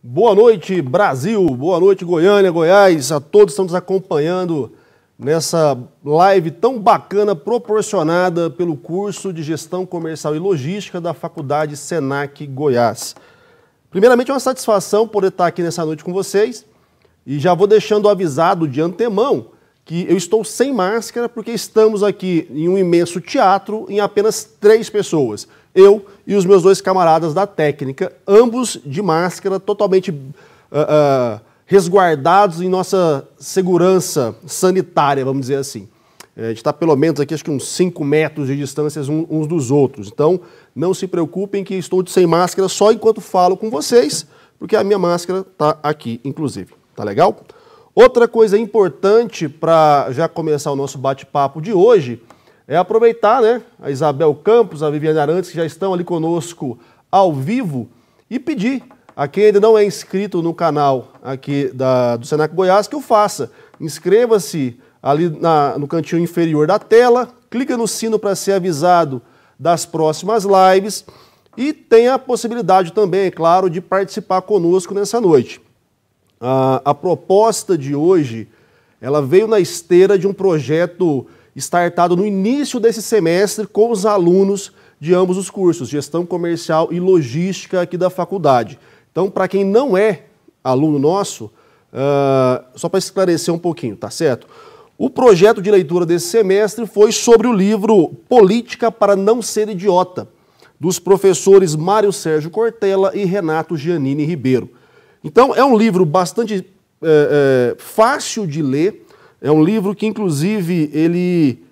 Boa noite, Brasil, boa noite, Goiânia, Goiás, a todos que estão nos acompanhando nessa live tão bacana proporcionada pelo curso de Gestão Comercial e Logística da Faculdade Senac Goiás. Primeiramente, é uma satisfação poder estar aqui nessa noite com vocês e já vou deixando avisado de antemão que eu estou sem máscara porque estamos aqui em um imenso teatro em apenas 3 pessoas. Eu e os meus 2 camaradas da técnica, ambos de máscara, totalmente resguardados em nossa segurança sanitária, vamos dizer assim. A gente está pelo menos aqui, acho que uns 5 metros de distância uns dos outros. Então, não se preocupem que estou sem máscara só enquanto falo com vocês, porque a minha máscara está aqui, inclusive. Tá legal? Outra coisa importante para já começar o nosso bate-papo de hoje é aproveitar, né, a Isabel Campos, a Viviane Arantes, que já estão ali conosco ao vivo, e pedir a quem ainda não é inscrito no canal aqui do Senac Goiás que o faça. Inscreva-se ali no cantinho inferior da tela, clica no sino para ser avisado das próximas lives e tem a possibilidade também, é claro, de participar conosco nessa noite. A proposta de hoje, ela veio na esteira de um projeto startado no início desse semestre com os alunos de ambos os cursos, Gestão Comercial e Logística aqui da faculdade. Então, para quem não é aluno nosso, só para esclarecer um pouquinho, tá certo? O projeto de leitura desse semestre foi sobre o livro Política para Não Ser Idiota, dos professores Mário Sérgio Cortella e Renato Giannini Ribeiro. Então, é um livro bastante fácil de ler, é um livro que, inclusive, ele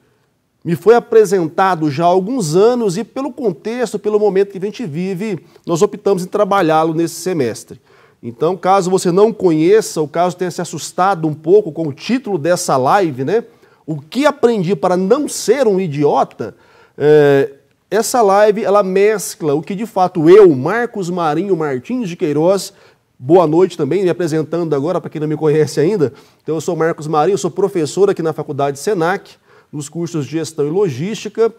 me foi apresentado já há alguns anos e, pelo contexto, pelo momento que a gente vive, nós optamos em trabalhá-lo nesse semestre. Então, caso você não conheça, ou caso tenha se assustado um pouco com o título dessa live, né? O que aprendi para não ser um idiota, essa live, ela mescla o que, de fato, eu, Marcos Marinho Martins de Queiroz, boa noite também, me apresentando agora, para quem não me conhece ainda. Então, eu sou Marcos Marinho, eu sou professor aqui na Faculdade Senac, nos cursos de Gestão e Logística.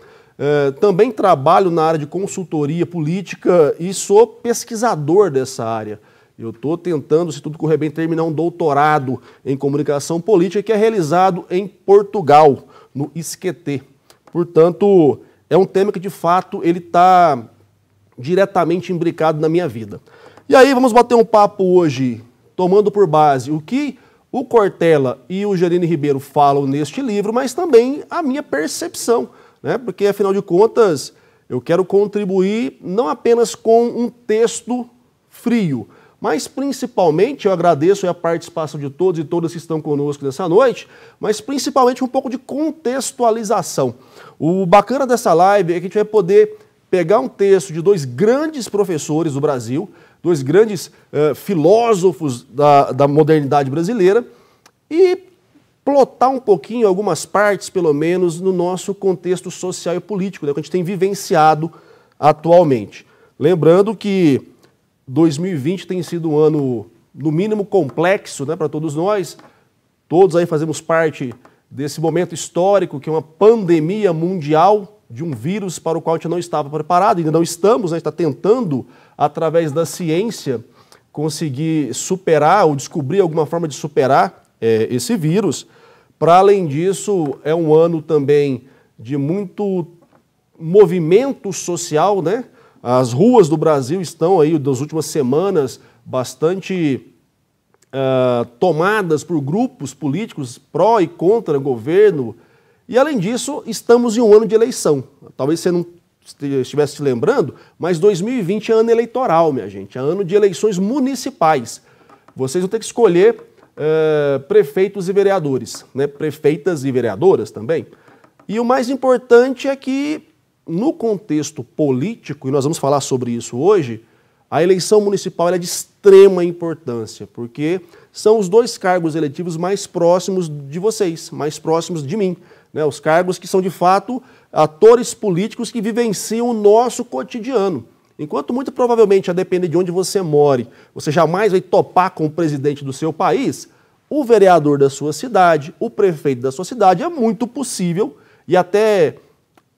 Também trabalho na área de consultoria política e sou pesquisador dessa área. Eu estou tentando, se tudo correr bem, terminar um doutorado em comunicação política que é realizado em Portugal, no ISQT. Portanto, é um tema que, de fato, ele está diretamente imbricado na minha vida. E aí vamos bater um papo hoje, tomando por base o que o Cortella e o Giannini Ribeiro falam neste livro, mas também a minha percepção, né? Porque, afinal de contas, eu quero contribuir não apenas com um texto frio, mas principalmente, eu agradeço a participação de todos e todas que estão conosco nessa noite, mas principalmente um pouco de contextualização. O bacana dessa live é que a gente vai poder pegar um texto de 2 grandes professores do Brasil, 2 grandes filósofos da modernidade brasileira e plotar um pouquinho, algumas partes pelo menos, no nosso contexto social e político, né, que a gente tem vivenciado atualmente. Lembrando que 2020 tem sido um ano, no mínimo, complexo, né, para todos nós. Todos aí fazemos parte desse momento histórico, que é uma pandemia mundial de um vírus para o qual a gente não estava preparado, ainda não estamos, né, está tentando, através da ciência, conseguir superar ou descobrir alguma forma de superar esse vírus. Para além disso, é um ano também de muito movimento social, né? As ruas do Brasil estão aí, das últimas semanas, bastante tomadas por grupos políticos pró e contra o governo. E, além disso, estamos em um ano de eleição. Talvez você não estivesse se lembrando, mas 2020 é ano eleitoral, minha gente. É ano de eleições municipais. Vocês vão ter que escolher prefeitos e vereadores, né? Prefeitas e vereadoras também. E o mais importante é que, no contexto político, e nós vamos falar sobre isso hoje, a eleição municipal é de extrema importância, porque são os 2 cargos eletivos mais próximos de vocês, mais próximos de mim. Né, os cargos que são, de fato, atores políticos que vivenciam o nosso cotidiano. Enquanto muito provavelmente, a depender de onde você more, você jamais vai topar com o presidente do seu país, o vereador da sua cidade, o prefeito da sua cidade, é muito possível e até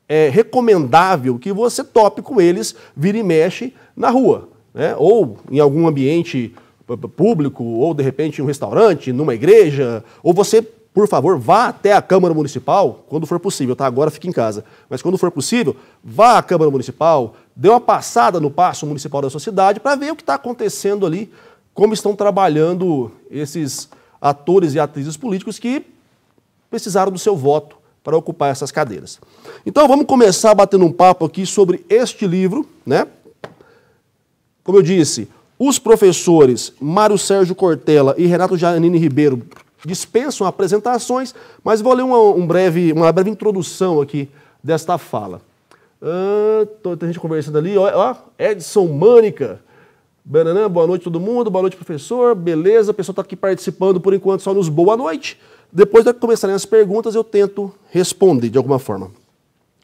é recomendável que você tope com eles, vira e mexe na rua, né? Ou em algum ambiente público, ou de repente em um restaurante, numa igreja, ou você, por favor, vá até a Câmara Municipal, quando for possível, tá? Agora fique em casa. Mas quando for possível, vá à Câmara Municipal, dê uma passada no Paço Municipal da sua cidade para ver o que está acontecendo ali, como estão trabalhando esses atores e atrizes políticos que precisaram do seu voto para ocupar essas cadeiras. Então vamos começar batendo um papo aqui sobre este livro, né? Como eu disse, os professores Mário Sérgio Cortella e Renato Giannini Ribeiro dispensam apresentações, mas vou ler uma breve introdução aqui desta fala. Tem gente conversando ali, ó, Edson Mânica. Boa noite todo mundo, boa noite professor, beleza, o pessoal está aqui participando por enquanto só nos boa noite. Depois de começarem as perguntas eu tento responder de alguma forma.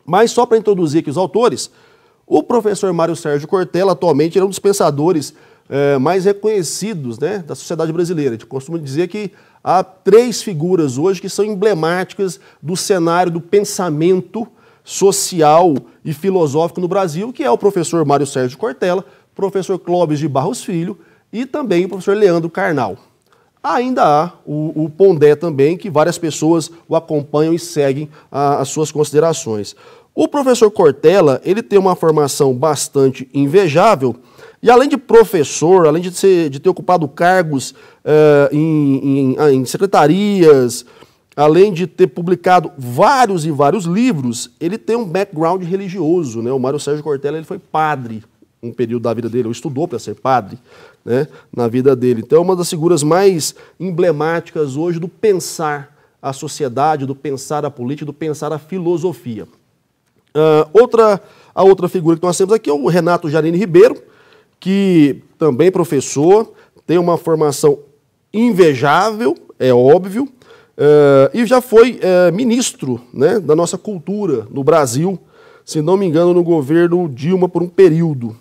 Mas só para introduzir aqui os autores, o professor Mário Sérgio Cortella atualmente é um dos pensadores mais reconhecidos, né, da sociedade brasileira. A gente costuma dizer que há 3 figuras hoje que são emblemáticas do cenário do pensamento social e filosófico no Brasil, que é o professor Mário Sérgio Cortella, o professor Clóvis de Barros Filho e também o professor Leandro Carnal. Ainda há o Pondé também, que várias pessoas o acompanham e seguem as suas considerações. O professor Cortella, ele tem uma formação bastante invejável e além de professor, além de ter ocupado cargos em secretarias, além de ter publicado vários e vários livros, ele tem um background religioso, né? O Mário Sérgio Cortella ele foi padre um período da vida dele, ou estudou para ser padre, né, na vida dele. Então é uma das figuras mais emblemáticas hoje do pensar a sociedade, do pensar a política, do pensar a filosofia. A outra figura que nós temos aqui é o Renato Giannini Ribeiro, que também é professor, tem uma formação invejável, é óbvio, e já foi ministro, né, da nossa cultura no Brasil, se não me engano, no governo Dilma por um período.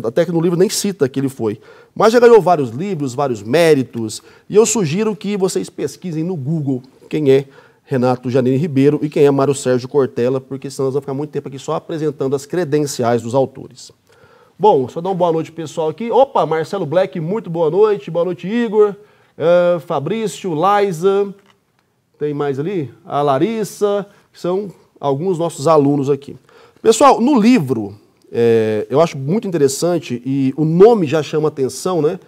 Até que no livro nem cita que ele foi. Mas já ganhou vários livros, vários méritos, e eu sugiro que vocês pesquisem no Google quem é Renato Giannini Ribeiro e quem é Mário Sérgio Cortella, porque senão nós vamos ficar muito tempo aqui só apresentando as credenciais dos autores. Bom, só dar uma boa noite pessoal aqui. Opa, Marcelo Black, muito boa noite Igor, Fabrício, Laisa, tem mais ali? A Larissa, que são alguns dos nossos alunos aqui. Pessoal, no livro, eu acho muito interessante e o nome já chama atenção, né?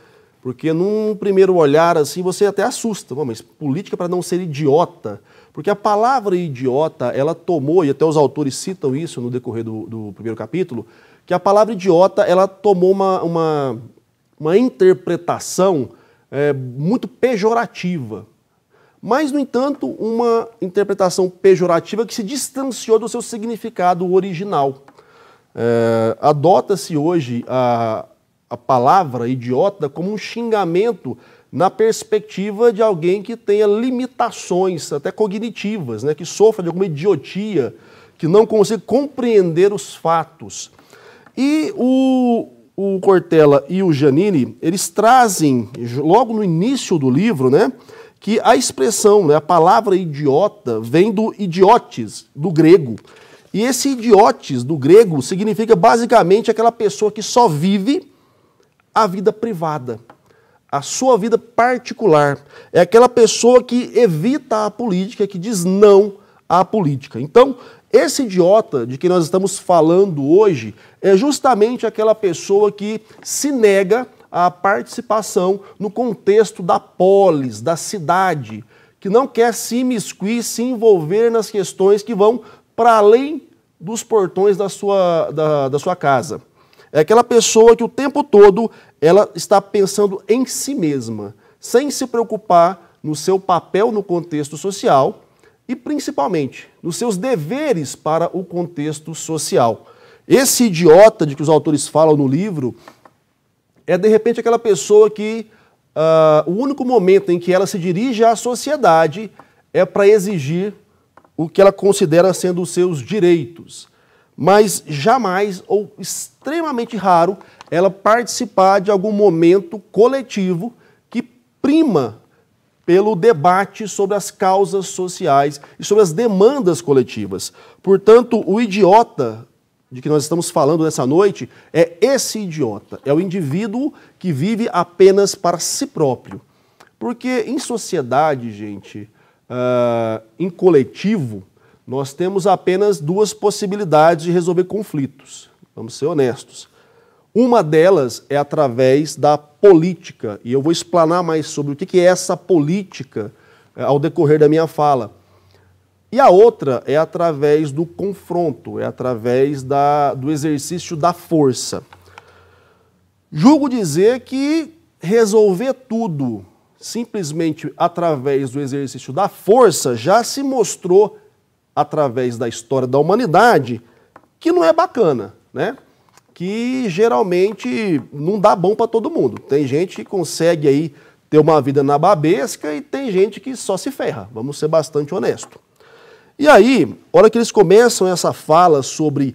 Porque num primeiro olhar assim você até assusta. Mas política para não ser idiota. Porque a palavra idiota, ela tomou, e até os autores citam isso no decorrer do primeiro capítulo, que a palavra idiota, ela tomou uma interpretação muito pejorativa. Mas, no entanto, uma interpretação pejorativa que se distanciou do seu significado original. Adota-se hoje a palavra idiota como um xingamento na perspectiva de alguém que tenha limitações, até cognitivas, né, que sofra de alguma idiotia, que não consiga compreender os fatos. E o Cortella e o Giannini, eles trazem, logo no início do livro, né, que a expressão, né, a palavra idiota, vem do idiotes, do grego. E esse idiotes, do grego, significa basicamente aquela pessoa que só vive a vida privada, a sua vida particular. É aquela pessoa que evita a política, que diz não à política. Então, esse idiota de que nós estamos falando hoje é justamente aquela pessoa que se nega a participação no contexto da polis, da cidade, que não quer se imiscuir, se envolver nas questões que vão para além dos portões da sua casa. É aquela pessoa que o tempo todo ela está pensando em si mesma, sem se preocupar no seu papel no contexto social e, principalmente, nos seus deveres para o contexto social. Esse idiota de que os autores falam no livro é, de repente, aquela pessoa que o único momento em que ela se dirige à sociedade é para exigir o que ela considera sendo os seus direitos. Mas jamais, ou extremamente raro, ela participar de algum momento coletivo que prima pelo debate sobre as causas sociais e sobre as demandas coletivas. Portanto, o idiota de que nós estamos falando nessa noite é esse idiota, é o indivíduo que vive apenas para si próprio. Porque em sociedade, gente, em coletivo, nós temos apenas duas possibilidades de resolver conflitos, vamos ser honestos. Uma delas é através da política, e eu vou explanar mais sobre o que é essa política ao decorrer da minha fala. E a outra é através do confronto, é através do exercício da força. Julgo dizer que resolver tudo simplesmente através do exercício da força já se mostrou, através da história da humanidade, que não é bacana, né? Que geralmente não dá bom para todo mundo. Tem gente que consegue aí ter uma vida nababesca e tem gente que só se ferra, vamos ser bastante honestos. E aí, a hora que eles começam essa fala sobre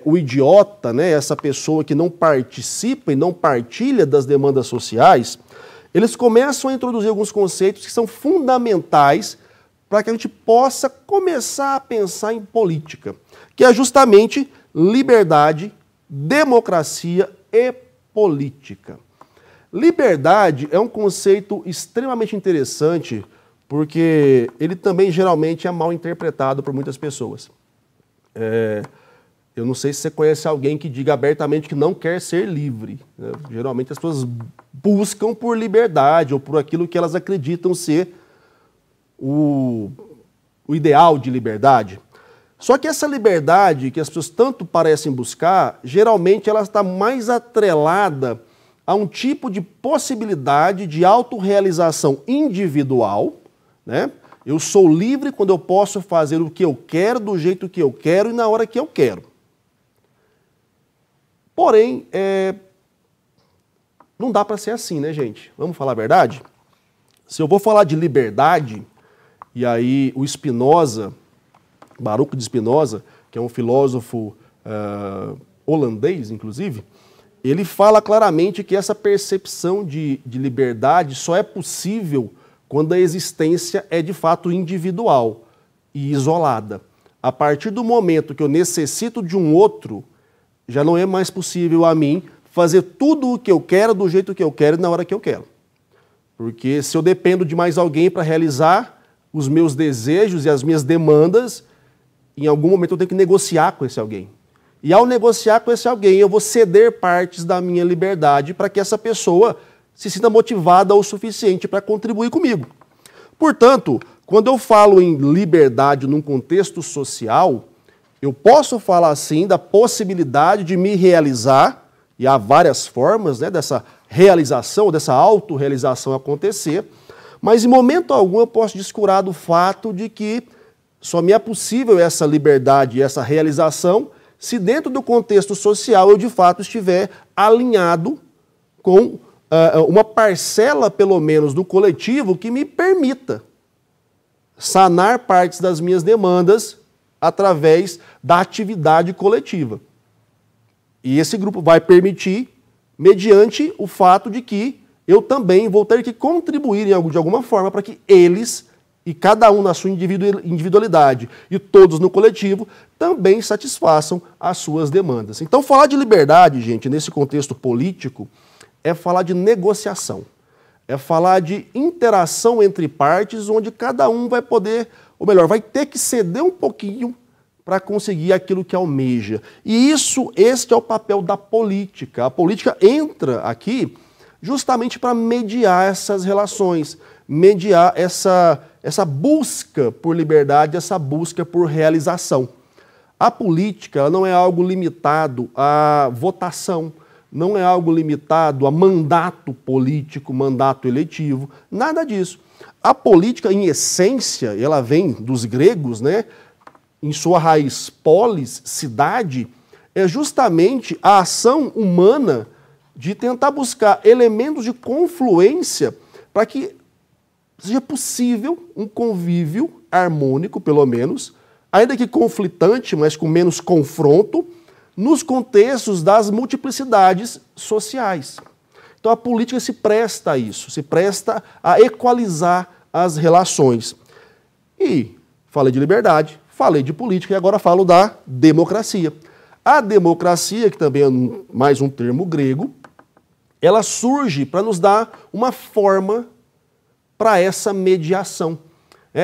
o idiota, né, essa pessoa que não participa e não partilha das demandas sociais, eles começam a introduzir alguns conceitos que são fundamentais para que a gente possa começar a pensar em política, que é justamente liberdade, democracia e política. Liberdade é um conceito extremamente interessante, porque ele também geralmente é mal interpretado por muitas pessoas. Eu não sei se você conhece alguém que diga abertamente que não quer ser livre, né? Geralmente as pessoas buscam por liberdade ou por aquilo que elas acreditam ser o ideal de liberdade. Só que essa liberdade que as pessoas tanto parecem buscar, geralmente ela está mais atrelada a um tipo de possibilidade de autorrealização individual, né? Eu sou livre quando eu posso fazer o que eu quero, do jeito que eu quero e na hora que eu quero. Porém, não dá para ser assim, né, gente? Vamos falar a verdade? Se eu vou falar de liberdade, e aí o Spinoza, Baruch de Spinoza, que é um filósofo holandês, inclusive, ele fala claramente que essa percepção de liberdade só é possível quando a existência é de fato individual e isolada. A partir do momento que eu necessito de um outro, já não é mais possível a mim fazer tudo o que eu quero, do jeito que eu quero e na hora que eu quero. Porque se eu dependo de mais alguém para realizar os meus desejos e as minhas demandas, em algum momento eu tenho que negociar com esse alguém. E ao negociar com esse alguém, eu vou ceder partes da minha liberdade para que essa pessoa se sinta motivada o suficiente para contribuir comigo. Portanto, quando eu falo em liberdade num contexto social, eu posso falar assim da possibilidade de me realizar, e há várias formas, né, dessa realização, dessa autorrealização acontecer, mas em momento algum eu posso descurar do fato de que só me é possível essa liberdade e essa realização se dentro do contexto social eu de fato estiver alinhado com uma parcela, pelo menos, do coletivo que me permita sanar partes das minhas demandas através da atividade coletiva. E esse grupo vai permitir, mediante o fato de que eu também vou ter que contribuir de alguma forma para que eles, e cada um na sua individualidade, e todos no coletivo, também satisfaçam as suas demandas. Então, falar de liberdade, gente, nesse contexto político, é falar de negociação, é falar de interação entre partes, onde cada um vai poder, ou melhor, vai ter que ceder um pouquinho para conseguir aquilo que almeja. E este é o papel da política. A política entra aqui justamente para mediar essas relações, mediar essa busca por liberdade, essa busca por realização. A política ela não é algo limitado à votação, não é algo limitado a mandato político, mandato eletivo, nada disso. A política, em essência, ela vem dos gregos, né? Em sua raiz polis, cidade, é justamente a ação humana de tentar buscar elementos de confluência para que seja possível um convívio harmônico, pelo menos, ainda que conflitante, mas com menos confronto, nos contextos das multiplicidades sociais. Então a política se presta a isso, se presta a equalizar as relações. E falei de liberdade, falei de política e agora falo da democracia. A democracia, que também é mais um termo grego, ela surge para nos dar uma forma para essa mediação.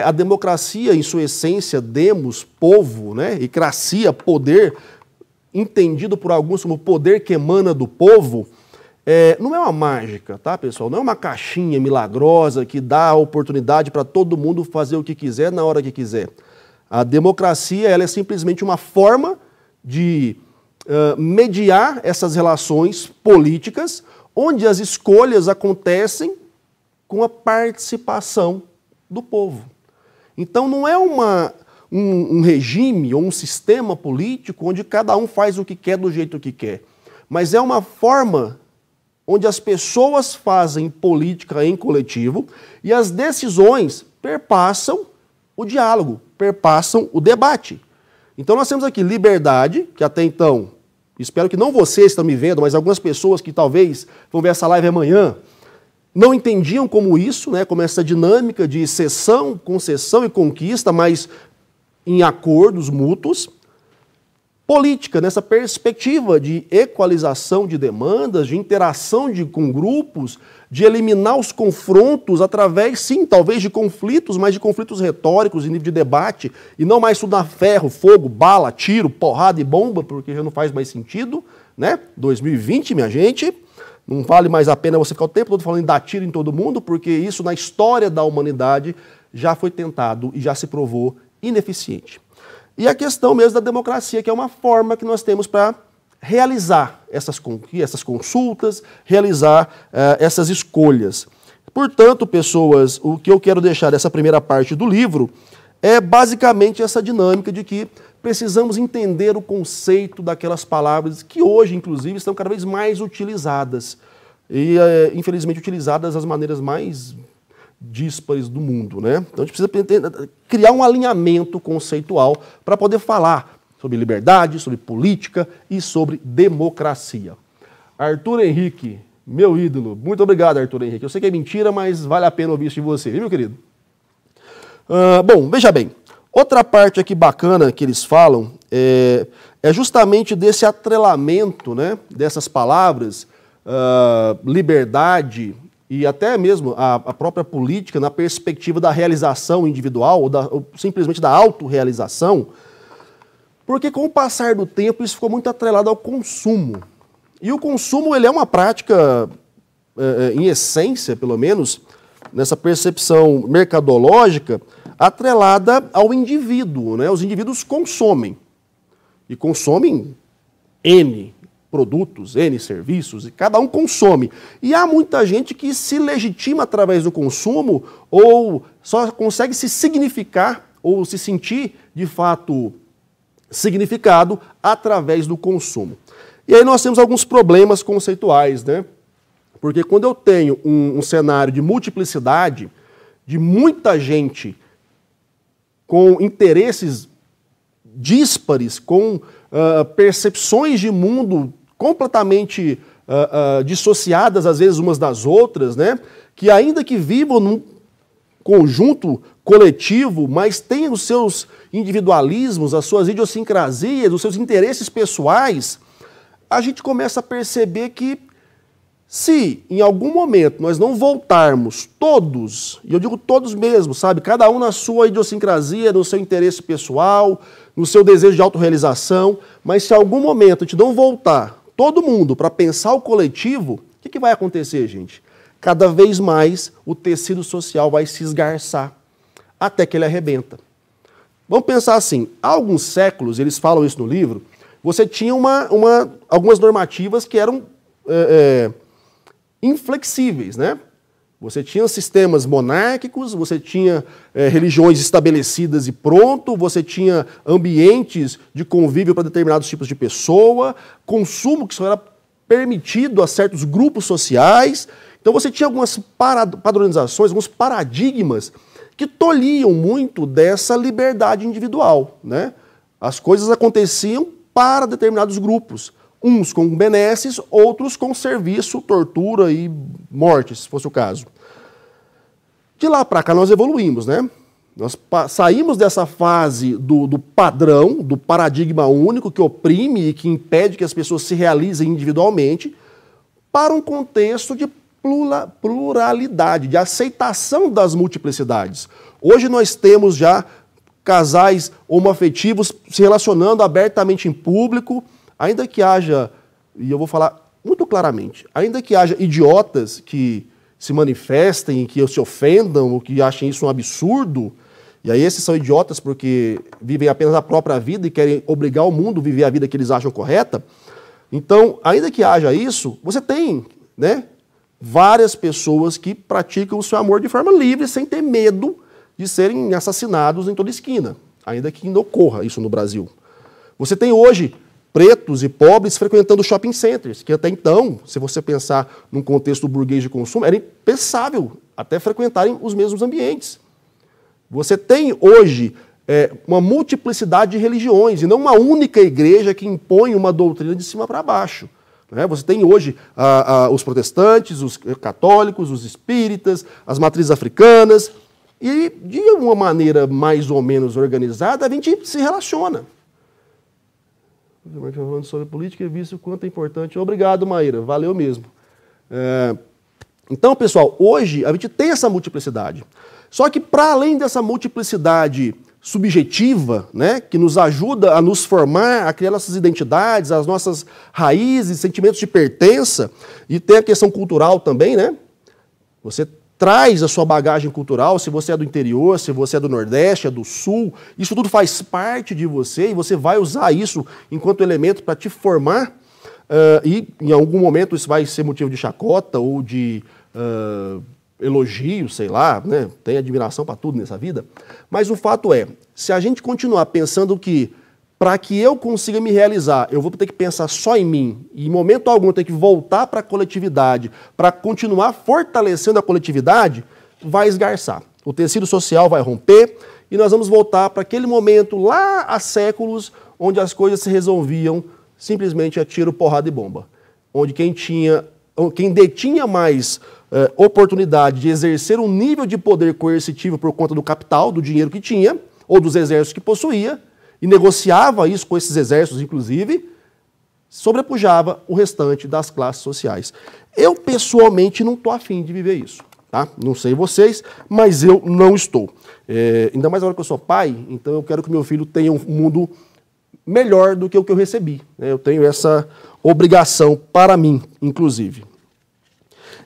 A democracia, em sua essência, demos, povo, né? E cracia, poder, entendido por alguns como poder que emana do povo, não é uma mágica, tá, pessoal? Não é uma caixinha milagrosa que dá a oportunidade para todo mundo fazer o que quiser na hora que quiser. A democracia, ela é simplesmente uma forma de mediar essas relações políticas, onde as escolhas acontecem com a participação do povo. Então não é um regime ou um sistema político onde cada um faz o que quer do jeito que quer, mas é uma forma onde as pessoas fazem política em coletivo e as decisões perpassam o diálogo, perpassam o debate. Então nós temos aqui liberdade, que até então, espero que não vocês estão me vendo, mas algumas pessoas que talvez vão ver essa live amanhã, não entendiam como isso, né, como essa dinâmica de cessão, concessão e conquista, mas em acordos mútuos. Política, nessa perspectiva de equalização de demandas, de interação com grupos, de eliminar os confrontos através, sim, talvez de conflitos, mas de conflitos retóricos em nível de debate, e não mais tudo a ferro, fogo, bala, tiro, porrada e bomba, porque já não faz mais sentido, né? 2020, minha gente, não vale mais a pena você ficar o tempo todo falando em dar tiro em todo mundo, porque isso na história da humanidade já foi tentado e já se provou ineficiente. E a questão mesmo da democracia, que é uma forma que nós temos para realizar essas consultas, realizar essas escolhas. Portanto, pessoas, o que eu quero deixar dessa primeira parte do livro é basicamente essa dinâmica de que precisamos entender o conceito daquelas palavras que hoje, inclusive, estão cada vez mais utilizadas. E, infelizmente, utilizadas das maneiras mais díspares do mundo, né? Então a gente precisa criar um alinhamento conceitual para poder falar sobre liberdade, sobre política e sobre democracia. Arthur Henrique, meu ídolo, muito obrigado, Arthur Henrique. Eu sei que é mentira, mas vale a pena ouvir isso de você, viu, meu querido? Bom, veja bem, outra parte aqui bacana que eles falam é justamente desse atrelamento, né, dessas palavras, liberdade, e até mesmo a própria política na perspectiva da realização individual ou simplesmente da autorrealização, porque com o passar do tempo isso ficou muito atrelado ao consumo. E o consumo ele é uma prática, em essência, pelo menos, nessa percepção mercadológica, atrelada ao indivíduo, né? Os indivíduos consomem, e consomem N produtos, N serviços, e cada um consome. E há muita gente que se legitima através do consumo ou só consegue se significar ou se sentir, de fato, significado através do consumo. E aí nós temos alguns problemas conceituais, né? Porque quando eu tenho um cenário de multiplicidade, de muita gente com interesses díspares, com percepções de mundo completamente dissociadas, às vezes, umas das outras, né? Que ainda que vivam num conjunto coletivo, mas têm os seus individualismos, as suas idiosincrasias, os seus interesses pessoais, a gente começa a perceber que se em algum momento nós não voltarmos todos, e eu digo todos mesmo, sabe? Cada um na sua idiosincrasia, no seu interesse pessoal, no seu desejo de autorrealização, mas se em algum momento a gente não voltar todo mundo para pensar o coletivo, o que vai acontecer, gente? Cada vez mais o tecido social vai se esgarçar, até que ele arrebenta. Vamos pensar assim, há alguns séculos, eles falam isso no livro, você tinha algumas normativas que eram inflexíveis, né? Você tinha sistemas monárquicos, você tinha religiões estabelecidas e pronto, você tinha ambientes de convívio para determinados tipos de pessoa, consumo que só era permitido a certos grupos sociais. Então você tinha algumas padronizações, alguns paradigmas que tolhiam muito dessa liberdade individual, né? As coisas aconteciam para determinados grupos. Uns com benesses, outros com serviço, tortura e morte, se fosse o caso. De lá para cá nós evoluímos, né? Nós saímos dessa fase do padrão, do paradigma único que oprime e que impede que as pessoas se realizem individualmente, para um contexto de pluralidade, de aceitação das multiplicidades. Hoje nós temos já casais homoafetivos se relacionando abertamente em público, ainda que haja, e eu vou falar muito claramente, ainda que haja idiotas que se manifestem, que se ofendam, ou que achem isso um absurdo, e aí esses são idiotas porque vivem apenas a própria vida e querem obrigar o mundo a viver a vida que eles acham correta. Então, ainda que haja isso, você tem, né, várias pessoas que praticam o seu amor de forma livre, sem ter medo de serem assassinados em toda esquina, ainda que não ocorra isso no Brasil. Você tem hoje pretos e pobres frequentando shopping centers, que até então, se você pensar num contexto burguês de consumo, era impensável até frequentarem os mesmos ambientes. Você tem hoje uma multiplicidade de religiões, e não uma única igreja que impõe uma doutrina de cima para baixo. Né? Você tem hoje os protestantes, os católicos, os espíritas, as matrizes africanas, e de uma maneira mais ou menos organizada, a gente se relaciona. Falando sobre política, visto o quanto é importante. Obrigado, Maíra, valeu mesmo. Então, pessoal, hoje a gente tem essa multiplicidade. Só que, para além dessa multiplicidade subjetiva, né, que nos ajuda a nos formar, a criar nossas identidades, as nossas raízes, sentimentos de pertença, e tem a questão cultural também, né? Você traz a sua bagagem cultural, se você é do interior, se você é do Nordeste, é do Sul, isso tudo faz parte de você e você vai usar isso enquanto elemento para te formar, e em algum momento isso vai ser motivo de chacota ou de elogio, sei lá, né? Tem admiração para tudo nessa vida, mas o fato é, se a gente continuar pensando que para que eu consiga me realizar, eu vou ter que pensar só em mim, e em momento algum eu tenho que voltar para a coletividade, para continuar fortalecendo a coletividade, vai esgarçar. O tecido social vai romper e nós vamos voltar para aquele momento lá há séculos, onde as coisas se resolviam simplesmente a tiro, porrada e bomba. Onde quem detinha mais oportunidade de exercer um nível de poder coercitivo por conta do capital, do dinheiro que tinha, ou dos exércitos que possuía, e negociava isso com esses exércitos, inclusive, sobrepujava o restante das classes sociais. Eu, pessoalmente, não estou afim de viver isso. Tá? Não sei vocês, mas eu não estou. Ainda mais agora que eu sou pai, então eu quero que meu filho tenha um mundo melhor do que o que eu recebi. Eu tenho essa obrigação para mim, inclusive.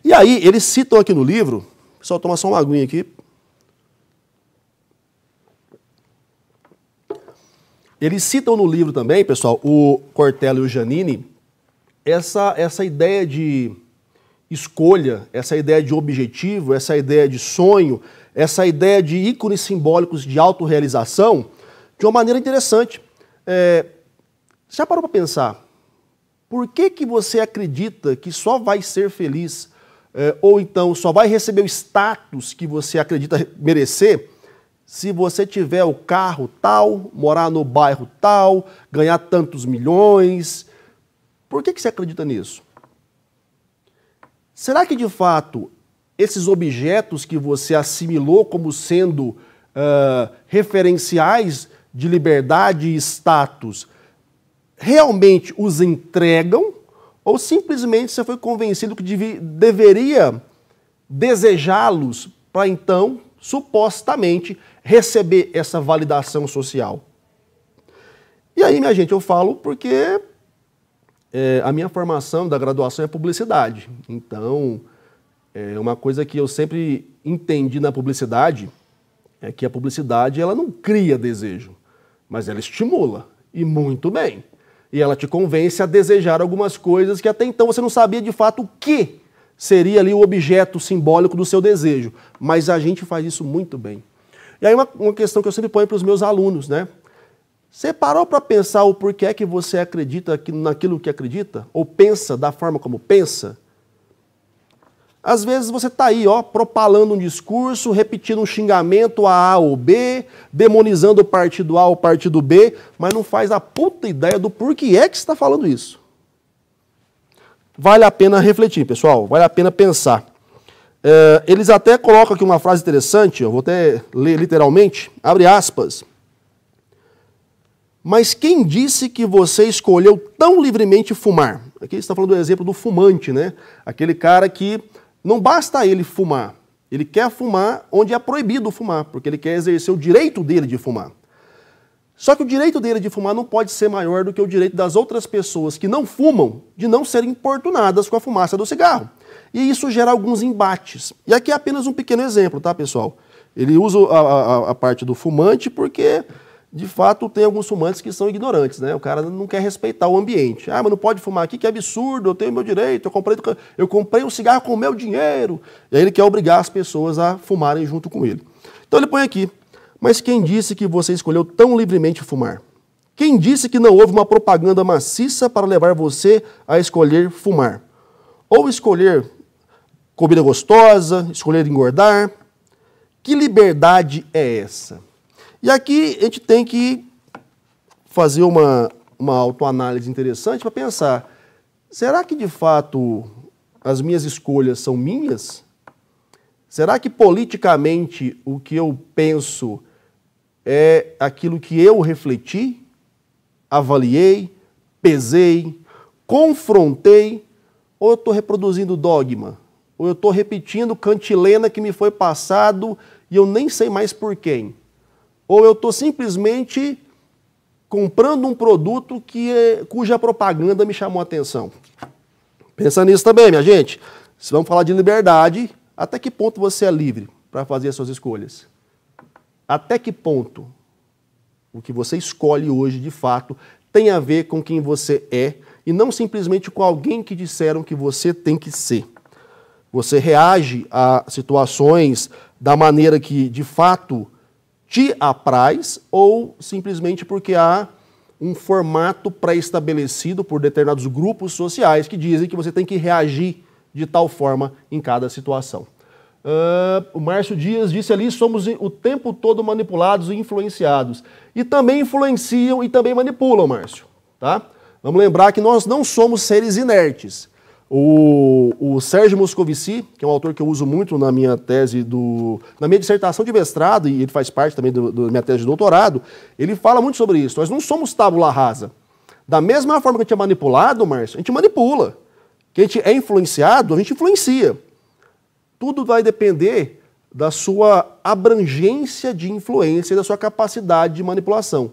E aí, eles citam aqui no livro, só tomar só uma aguinha aqui. Eles citam no livro também, pessoal, o Cortella e o Giannini, essa ideia de escolha, essa ideia de objetivo, essa ideia de sonho, essa ideia de ícones simbólicos de autorrealização, de uma maneira interessante. Já parou para pensar? Por que você acredita que só vai ser feliz, ou então só vai receber o status que você acredita merecer, se você tiver o carro tal, morar no bairro tal, ganhar tantos milhões? Por que você acredita nisso? Será que, de fato, esses objetos que você assimilou como sendo referenciais de liberdade e status realmente os entregam? Ou simplesmente você foi convencido que deveria desejá-los para, então, supostamente, receber essa validação social? E aí, minha gente, eu falo porque a minha formação da graduação é publicidade. Então, uma coisa que eu sempre entendi na publicidade é que a publicidade ela não cria desejo, mas ela estimula, e muito bem. E ela te convence a desejar algumas coisas que até então você não sabia de fato o que seria ali o objeto simbólico do seu desejo. Mas a gente faz isso muito bem. E aí uma questão que eu sempre ponho para os meus alunos, né? Você parou para pensar o porquê que você acredita naquilo que acredita? Ou pensa da forma como pensa? Às vezes você está aí, ó, propalando um discurso, repetindo um xingamento a A ou B, demonizando o partido A ou o partido B, mas não faz a puta ideia do porquê é que você está falando isso. Vale a pena refletir, pessoal, vale a pena pensar. Eles até colocam aqui uma frase interessante, eu vou até ler literalmente, abre aspas. Mas quem disse que você escolheu tão livremente fumar? Aqui está falando do exemplo do fumante, né? Aquele cara que não basta ele fumar, ele quer fumar onde é proibido fumar, porque ele quer exercer o direito dele de fumar. Só que o direito dele de fumar não pode ser maior do que o direito das outras pessoas que não fumam de não serem importunadas com a fumaça do cigarro. E isso gera alguns embates. E aqui é apenas um pequeno exemplo, tá, pessoal? Ele usa a parte do fumante porque, de fato, tem alguns fumantes que são ignorantes, né? O cara não quer respeitar o ambiente. Ah, mas não pode fumar aqui, que absurdo, eu tenho meu direito, eu comprei um cigarro com o meu dinheiro. E aí ele quer obrigar as pessoas a fumarem junto com ele. Então ele põe aqui, mas quem disse que você escolheu tão livremente fumar? Quem disse que não houve uma propaganda maciça para levar você a escolher fumar? Ou escolher comida gostosa, escolher engordar? Que liberdade é essa? E aqui a gente tem que fazer uma autoanálise interessante para pensar, será que de fato as minhas escolhas são minhas? Será que politicamente o que eu penso é aquilo que eu refleti, avaliei, pesei, confrontei, ou eu estou reproduzindo dogma? Ou eu estou repetindo cantilena que me foi passado e eu nem sei mais por quem? Ou eu estou simplesmente comprando um produto cuja propaganda me chamou a atenção? Pensa nisso também, minha gente. Se vamos falar de liberdade, até que ponto você é livre para fazer as suas escolhas? Até que ponto o que você escolhe hoje, de fato, tem a ver com quem você é e não simplesmente com alguém que disseram que você tem que ser? Você reage a situações da maneira que, de fato, te apraz ou simplesmente porque há um formato pré-estabelecido por determinados grupos sociais que dizem que você tem que reagir de tal forma em cada situação? O Márcio Dias disse ali, somos o tempo todo manipulados e influenciados. E também influenciam e também manipulam, Márcio. Tá? Vamos lembrar que nós não somos seres inertes. O Sérgio Moscovici, que é um autor que eu uso muito na minha tese, na minha dissertação de mestrado, e ele faz parte também da minha tese de doutorado, ele fala muito sobre isso. Nós não somos tábula rasa. Da mesma forma que a gente é manipulado, Márcio, a gente manipula. Que a gente é influenciado, a gente influencia. Tudo vai depender da sua abrangência de influência e da sua capacidade de manipulação.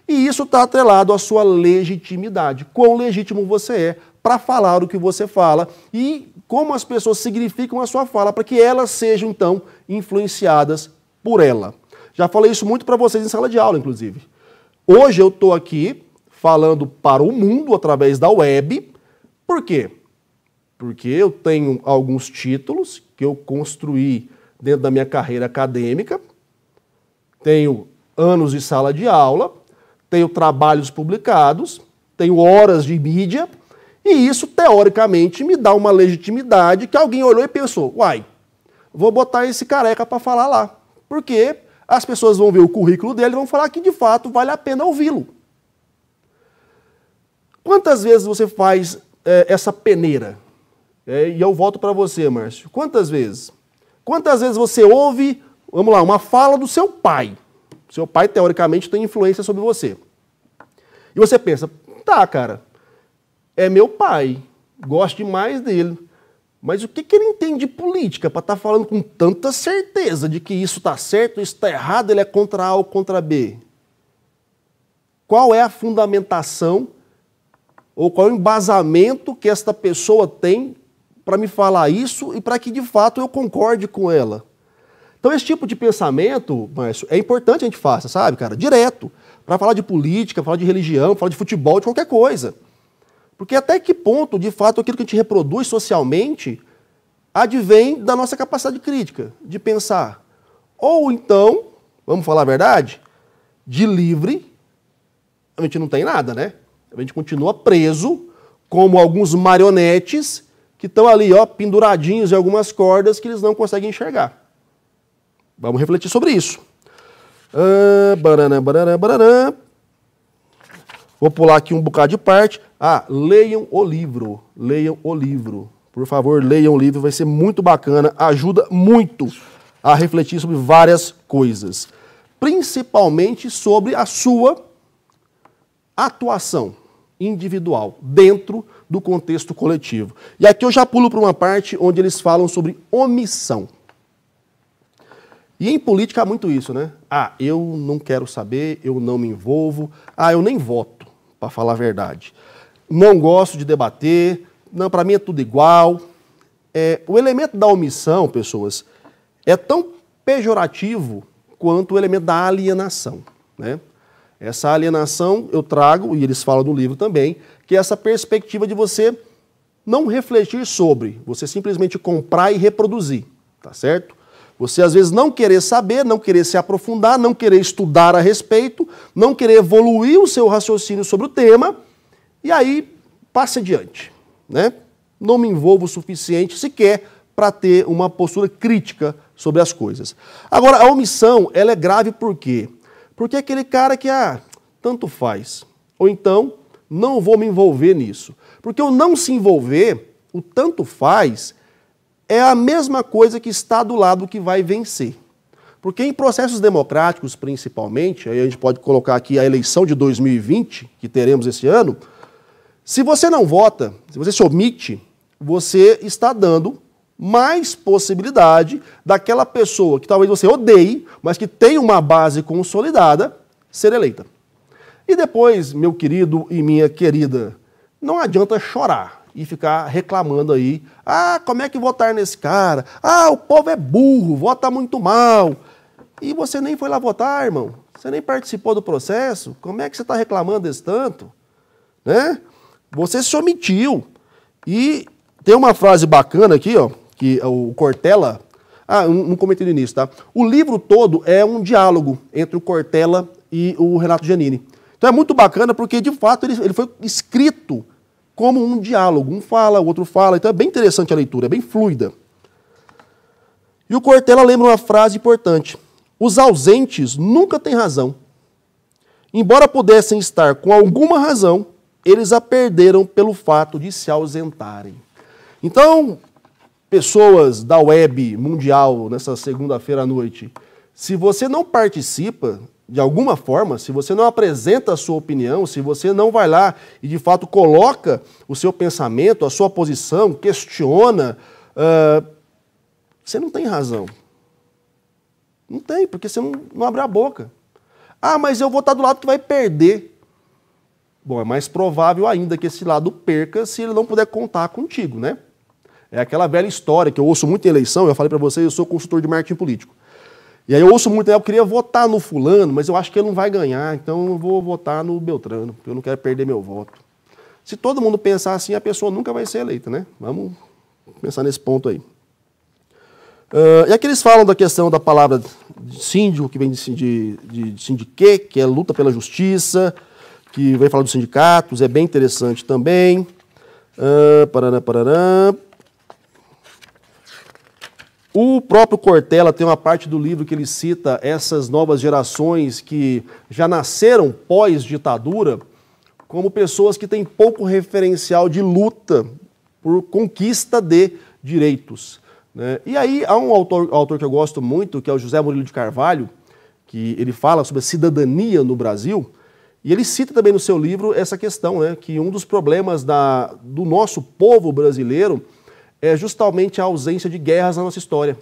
E isso está atrelado à sua legitimidade. Quão legítimo você é para falar o que você fala e como as pessoas significam a sua fala para que elas sejam, então, influenciadas por ela. Já falei isso muito para vocês em sala de aula, inclusive. Hoje eu estou aqui falando para o mundo através da web. Por quê? Porque eu tenho alguns títulos que eu construí dentro da minha carreira acadêmica, tenho anos de sala de aula, tenho trabalhos publicados, tenho horas de mídia, e isso, teoricamente, me dá uma legitimidade que alguém olhou e pensou, uai, vou botar esse careca para falar lá, porque as pessoas vão ver o currículo dele e vão falar que, de fato, vale a pena ouvi-lo. Quantas vezes você faz essa peneira? E eu volto para você, Márcio. Quantas vezes? Quantas vezes você ouve, vamos lá, uma fala do seu pai? Seu pai, teoricamente, tem influência sobre você. E você pensa, tá, cara, é meu pai, gosto demais dele, mas o que ele entende de política para estar falando com tanta certeza de que isso está certo, isso está errado, ele é contra A ou contra B? Qual é a fundamentação ou qual é o embasamento que esta pessoa tem para me falar isso e para que, de fato, eu concorde com ela? Então, esse tipo de pensamento, Márcio, é importante a gente faça, sabe, cara? Direto. Para falar de política, falar de religião, falar de futebol, de qualquer coisa. Porque até que ponto, de fato, aquilo que a gente reproduz socialmente advém da nossa capacidade crítica, de pensar. Ou então, vamos falar a verdade, de livre, a gente não tem nada, né? A gente continua preso como alguns marionetes que estão ali, ó, penduradinhos em algumas cordas que eles não conseguem enxergar. Vamos refletir sobre isso. Vou pular aqui um bocado de parte. Leiam o livro. Leiam o livro. Por favor, leiam o livro, vai ser muito bacana, ajuda muito a refletir sobre várias coisas, principalmente sobre a sua atuação individual dentro do contexto coletivo. E aqui eu já pulo para uma parte onde eles falam sobre omissão. E em política há muito isso, né? Ah, eu não quero saber, eu não me envolvo, eu nem voto, para falar a verdade. Não gosto de debater, não, para mim é tudo igual. O elemento da omissão, pessoas, é tão pejorativo quanto o elemento da alienação, né? Essa alienação eu trago, e eles falam no livro também, que é essa perspectiva de você não refletir sobre, você simplesmente comprar e reproduzir, tá certo? Você às vezes não querer saber, não querer se aprofundar, não querer estudar a respeito, não querer evoluir o seu raciocínio sobre o tema, e aí passe adiante, né? Não me envolvo o suficiente sequer para ter uma postura crítica sobre as coisas. Agora, a omissão, ela é grave por quê? Porque é aquele cara que, tanto faz. Ou então, não vou me envolver nisso. Porque o não se envolver, o tanto faz, é a mesma coisa que está do lado que vai vencer. Porque em processos democráticos, principalmente, aí a gente pode colocar aqui a eleição de 2020, que teremos esse ano, se você não vota, se você se omite, você está dando mais possibilidade daquela pessoa que talvez você odeie, mas que tem uma base consolidada, ser eleita. E depois, meu querido e minha querida, não adianta chorar e ficar reclamando aí, como é que votar nesse cara? O povo é burro, vota muito mal. E você nem foi lá votar, irmão. Você nem participou do processo. Como é que você está reclamando desse tanto? Né? Você se omitiu. E tem uma frase bacana aqui, ó, que o Cortella, não comentei no início, tá? O livro todo é um diálogo entre o Cortella e o Renato Giannini. Então é muito bacana porque, de fato, ele foi escrito como um diálogo. Um fala, o outro fala, então é bem interessante a leitura, é bem fluida. E o Cortella lembra uma frase importante. Os ausentes nunca têm razão. Embora pudessem estar com alguma razão, eles a perderam pelo fato de se ausentarem. Então, pessoas da web mundial nessa segunda-feira à noite, se você não participa de alguma forma, se você não apresenta a sua opinião, se você não vai lá e de fato coloca o seu pensamento, a sua posição, questiona, você não tem razão. Não tem, porque você não abre a boca. Mas eu vou estar do lado que vai perder. Bom, é mais provável ainda que esse lado perca se ele não puder contar contigo, né? É aquela velha história que eu ouço muito em eleição, eu falei para vocês, eu sou consultor de marketing político. E aí eu ouço muito, eu queria votar no fulano, mas eu acho que ele não vai ganhar, então eu vou votar no Beltrano, porque eu não quero perder meu voto. Se todo mundo pensar assim, a pessoa nunca vai ser eleita, né? Vamos pensar nesse ponto aí. E aqui eles falam da questão da palavra de síndico, que vem de sindiquê, que é luta pela justiça, que vai falar dos sindicatos, é bem interessante também. O próprio Cortella tem uma parte do livro que ele cita essas novas gerações que já nasceram pós-ditadura como pessoas que têm pouco referencial de luta por conquista de direitos, né? E aí há um autor que eu gosto muito, que é o José Murilo de Carvalho, que ele fala sobre a cidadania no Brasil, e ele cita também no seu livro essa questão, né, que um dos problemas do nosso povo brasileiro é justamente a ausência de guerras na nossa história.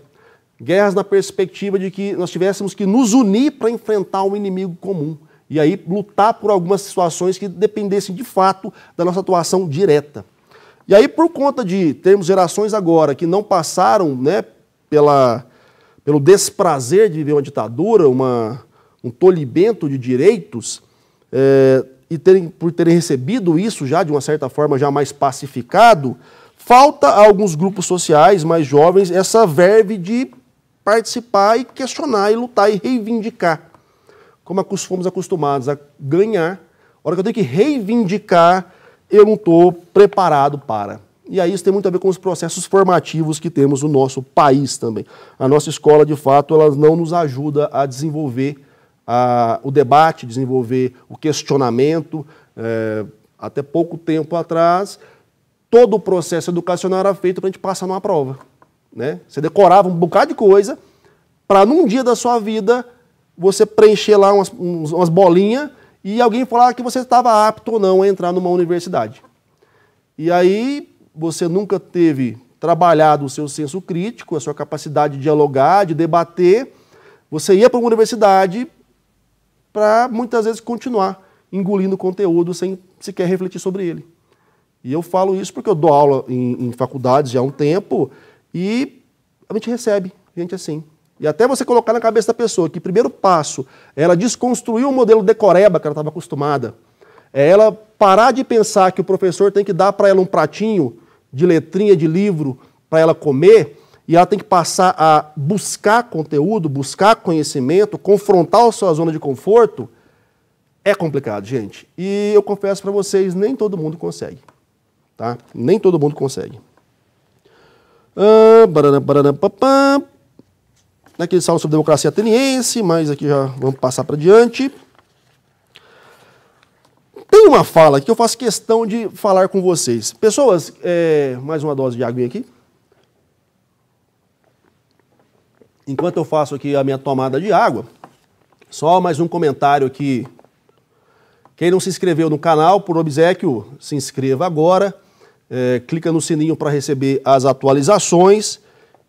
Guerras na perspectiva de que nós tivéssemos que nos unir para enfrentar um inimigo comum. E aí lutar por algumas situações que dependessem de fato da nossa atuação direta. E aí, por conta de termos gerações agora que não passaram, né, pelo desprazer de viver uma ditadura, um tolhimento de direitos, por terem recebido isso já de uma certa forma já mais pacificado, falta a alguns grupos sociais mais jovens essa verve de participar e questionar e lutar e reivindicar, como fomos acostumados a ganhar. A hora que eu tenho que reivindicar, eu não estou preparado para. E aí isso tem muito a ver com os processos formativos que temos no nosso país também. A nossa escola, de fato, ela não nos ajuda a desenvolver o debate, desenvolver o questionamento. Até pouco tempo atrás, todo o processo educacional era feito para a gente passar numa prova, né? Você decorava um bocado de coisa para num dia da sua vida você preencher lá umas bolinhas e alguém falar que você estava apto ou não a entrar numa universidade. E aí você nunca teve trabalhado o seu senso crítico, a sua capacidade de dialogar, de debater. Você ia para uma universidade para muitas vezes continuar engolindo conteúdo sem sequer refletir sobre ele. E eu falo isso porque eu dou aula em faculdades já há um tempo e a gente recebe gente assim. E até você colocar na cabeça da pessoa que o primeiro passo é ela desconstruir o modelo decoreba que ela estava acostumada, é ela parar de pensar que o professor tem que dar para ela um pratinho de letrinha de livro para ela comer e ela tem que passar a buscar conteúdo, buscar conhecimento, confrontar a sua zona de conforto, é complicado, gente. E eu confesso para vocês, nem todo mundo consegue. Tá? Nem todo mundo consegue. Aqui eles falam sobre democracia ateniense, mas aqui já vamos passar para diante. Tem uma fala que eu faço questão de falar com vocês. Pessoas, mais uma dose de aguinha aqui. Enquanto eu faço aqui a minha tomada de água, só mais um comentário aqui. Quem não se inscreveu no canal, por obséquio, se inscreva agora. Clica no sininho para receber as atualizações.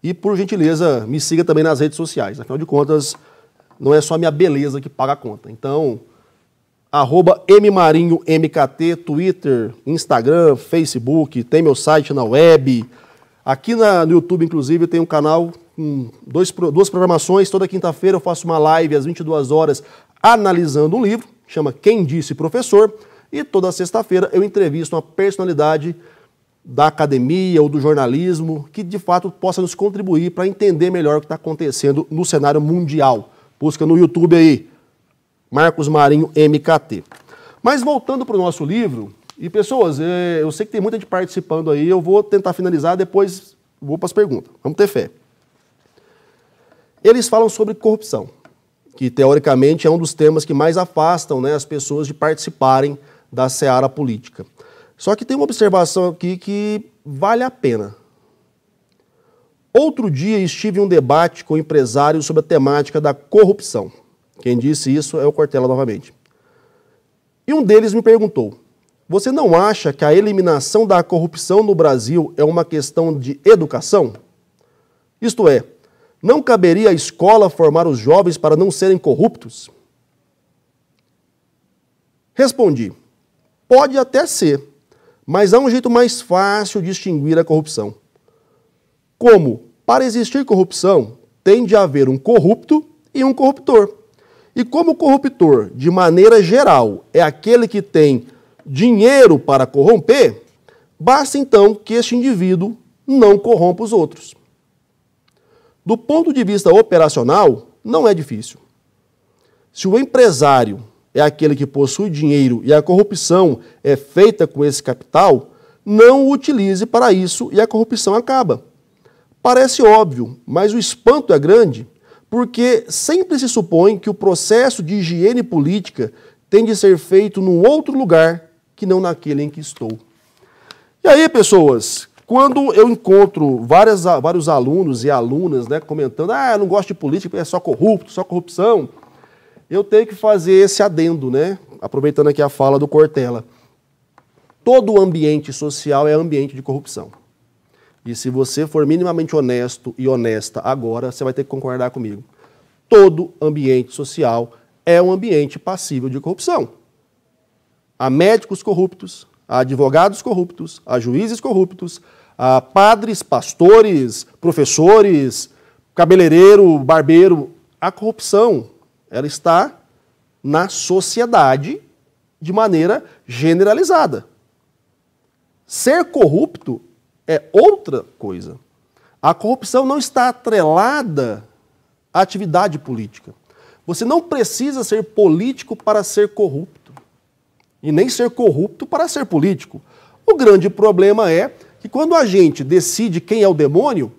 E, por gentileza, me siga também nas redes sociais. Afinal de contas, não é só a minha beleza que paga a conta. Então, @mmarinhomkt, Twitter, Instagram, Facebook, tem meu site na web. Aqui no YouTube, inclusive, tem um canal com duas programações. Toda quinta-feira eu faço uma live às 22 horas analisando um livro, chama Quem Disse Professor. E toda sexta-feira eu entrevisto uma personalidade da academia ou do jornalismo que, de fato, possa nos contribuir para entender melhor o que está acontecendo no cenário mundial. Busca no YouTube aí, Marcos Marinho MKT. Mas voltando para o nosso livro, e pessoas, eu sei que tem muita gente participando aí, eu vou tentar finalizar, depois vou para as perguntas. Vamos ter fé. Eles falam sobre corrupção, que teoricamente é um dos temas que mais afastam, né, as pessoas de participarem da seara política. Só que tem uma observação aqui que vale a pena. Outro dia estive em um debate com empresários sobre a temática da corrupção. Quem disse isso é o Cortella novamente. E um deles me perguntou: você não acha que a eliminação da corrupção no Brasil é uma questão de educação? Isto é, não caberia à escola formar os jovens para não serem corruptos? Respondi: pode até ser, mas há um jeito mais fácil de extinguir a corrupção. Como, para existir corrupção, tem de haver um corrupto e um corruptor. E como o corruptor, de maneira geral, é aquele que tem dinheiro para corromper, basta então que este indivíduo não corrompa os outros. Do ponto de vista operacional, não é difícil. Se o empresário é aquele que possui dinheiro e a corrupção é feita com esse capital, não o utilize para isso e a corrupção acaba. Parece óbvio, mas o espanto é grande, porque sempre se supõe que o processo de higiene política tem de ser feito num outro lugar que não naquele em que estou. E aí, pessoas, quando eu encontro vários alunos e alunas, né, comentando, eu não gosto de política, é só corrupto, só corrupção, eu tenho que fazer esse adendo, né? Aproveitando aqui a fala do Cortella. Todo ambiente social é ambiente de corrupção. E se você for minimamente honesto e honesta agora, você vai ter que concordar comigo. Todo ambiente social é um ambiente passível de corrupção. Há médicos corruptos, há advogados corruptos, há juízes corruptos, há padres, pastores, professores, cabeleireiro, barbeiro. A corrupção, ela está na sociedade de maneira generalizada. Ser corrupto é outra coisa. A corrupção não está atrelada à atividade política. Você não precisa ser político para ser corrupto. E nem ser corrupto para ser político. O grande problema é que quando a gente decide quem é o demônio,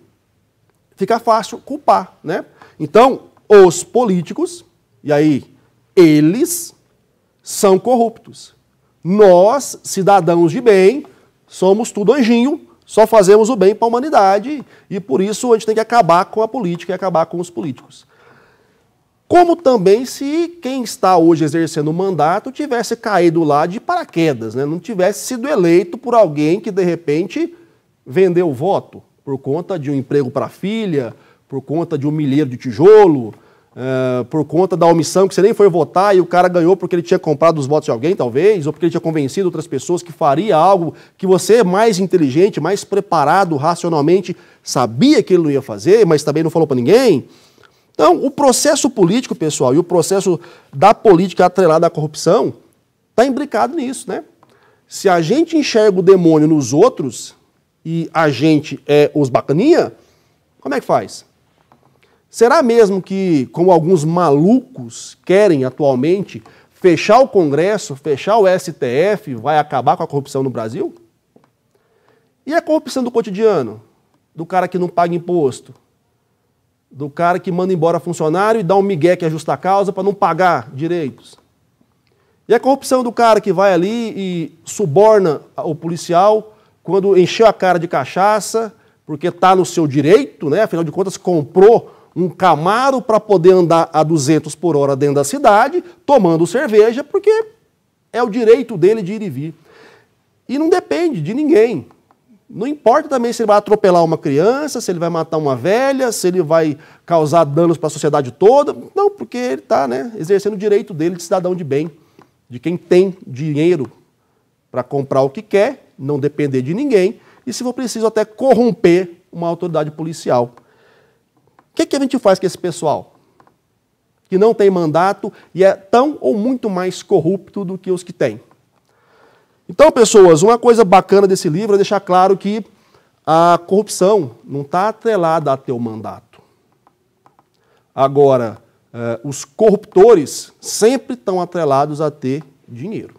fica fácil culpar, né? Então, os políticos, e aí eles, são corruptos. Nós, cidadãos de bem, somos tudo anjinho, só fazemos o bem para a humanidade e por isso a gente tem que acabar com a política e acabar com os políticos. Como também se quem está hoje exercendo o mandato tivesse caído lá de paraquedas, né? Não tivesse sido eleito por alguém que de repente vendeu o voto por conta de um emprego para a filha, por conta de um milheiro de tijolo, por conta da omissão que você nem foi votar e o cara ganhou porque ele tinha comprado os votos de alguém, talvez, ou porque ele tinha convencido outras pessoas que faria algo que você, mais inteligente, mais preparado racionalmente, sabia que ele não ia fazer, mas também não falou para ninguém. Então, o processo político, pessoal, e o processo da política atrelada à corrupção está imbricado nisso, né? Se a gente enxerga o demônio nos outros e a gente é os bacaninha, como é que faz? Será mesmo que, como alguns malucos querem atualmente, fechar o Congresso, fechar o STF, vai acabar com a corrupção no Brasil? E a corrupção do cotidiano? Do cara que não paga imposto? Do cara que manda embora funcionário e dá um migué que é justa causa para não pagar direitos? E a corrupção do cara que vai ali e suborna o policial quando encheu a cara de cachaça, porque está no seu direito, né? Afinal de contas, comprou um Camaro para poder andar a 200 por hora dentro da cidade, tomando cerveja, porque é o direito dele de ir e vir. E não depende de ninguém. Não importa também se ele vai atropelar uma criança, se ele vai matar uma velha, se ele vai causar danos para a sociedade toda. Não, porque ele está, né, exercendo o direito dele de cidadão de bem, de quem tem dinheiro para comprar o que quer, não depender de ninguém, e se for preciso até corromper uma autoridade policial. O que a gente faz com esse pessoal? Que não tem mandato e é tão ou muito mais corrupto do que os que têm. Então, pessoas, uma coisa bacana desse livro é deixar claro que a corrupção não está atrelada a ter o mandato. Agora, os corruptores sempre estão atrelados a ter dinheiro.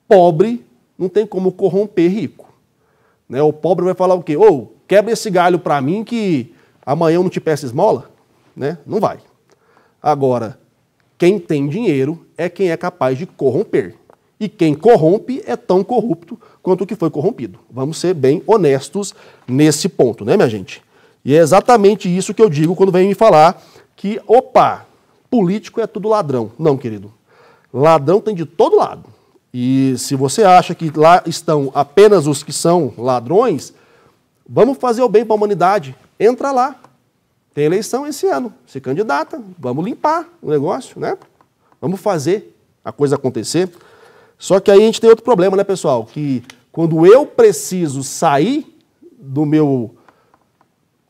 Pobre não tem como corromper rico. Né? O pobre vai falar o quê? Ô, quebra esse galho para mim que amanhã eu não te peço esmola. Né? Não vai. Agora, quem tem dinheiro é quem é capaz de corromper. E quem corrompe é tão corrupto quanto o que foi corrompido. Vamos ser bem honestos nesse ponto, né, minha gente? E é exatamente isso que eu digo quando vem me falar que, opa, político é tudo ladrão. Não, querido. Ladrão tem de todo lado. E se você acha que lá estão apenas os que são ladrões, vamos fazer o bem para a humanidade. Entra lá. Tem eleição esse ano. Se candidata. Vamos limpar o negócio, né? Vamos fazer a coisa acontecer. Só que aí a gente tem outro problema, né, pessoal? Que quando eu preciso sair do meu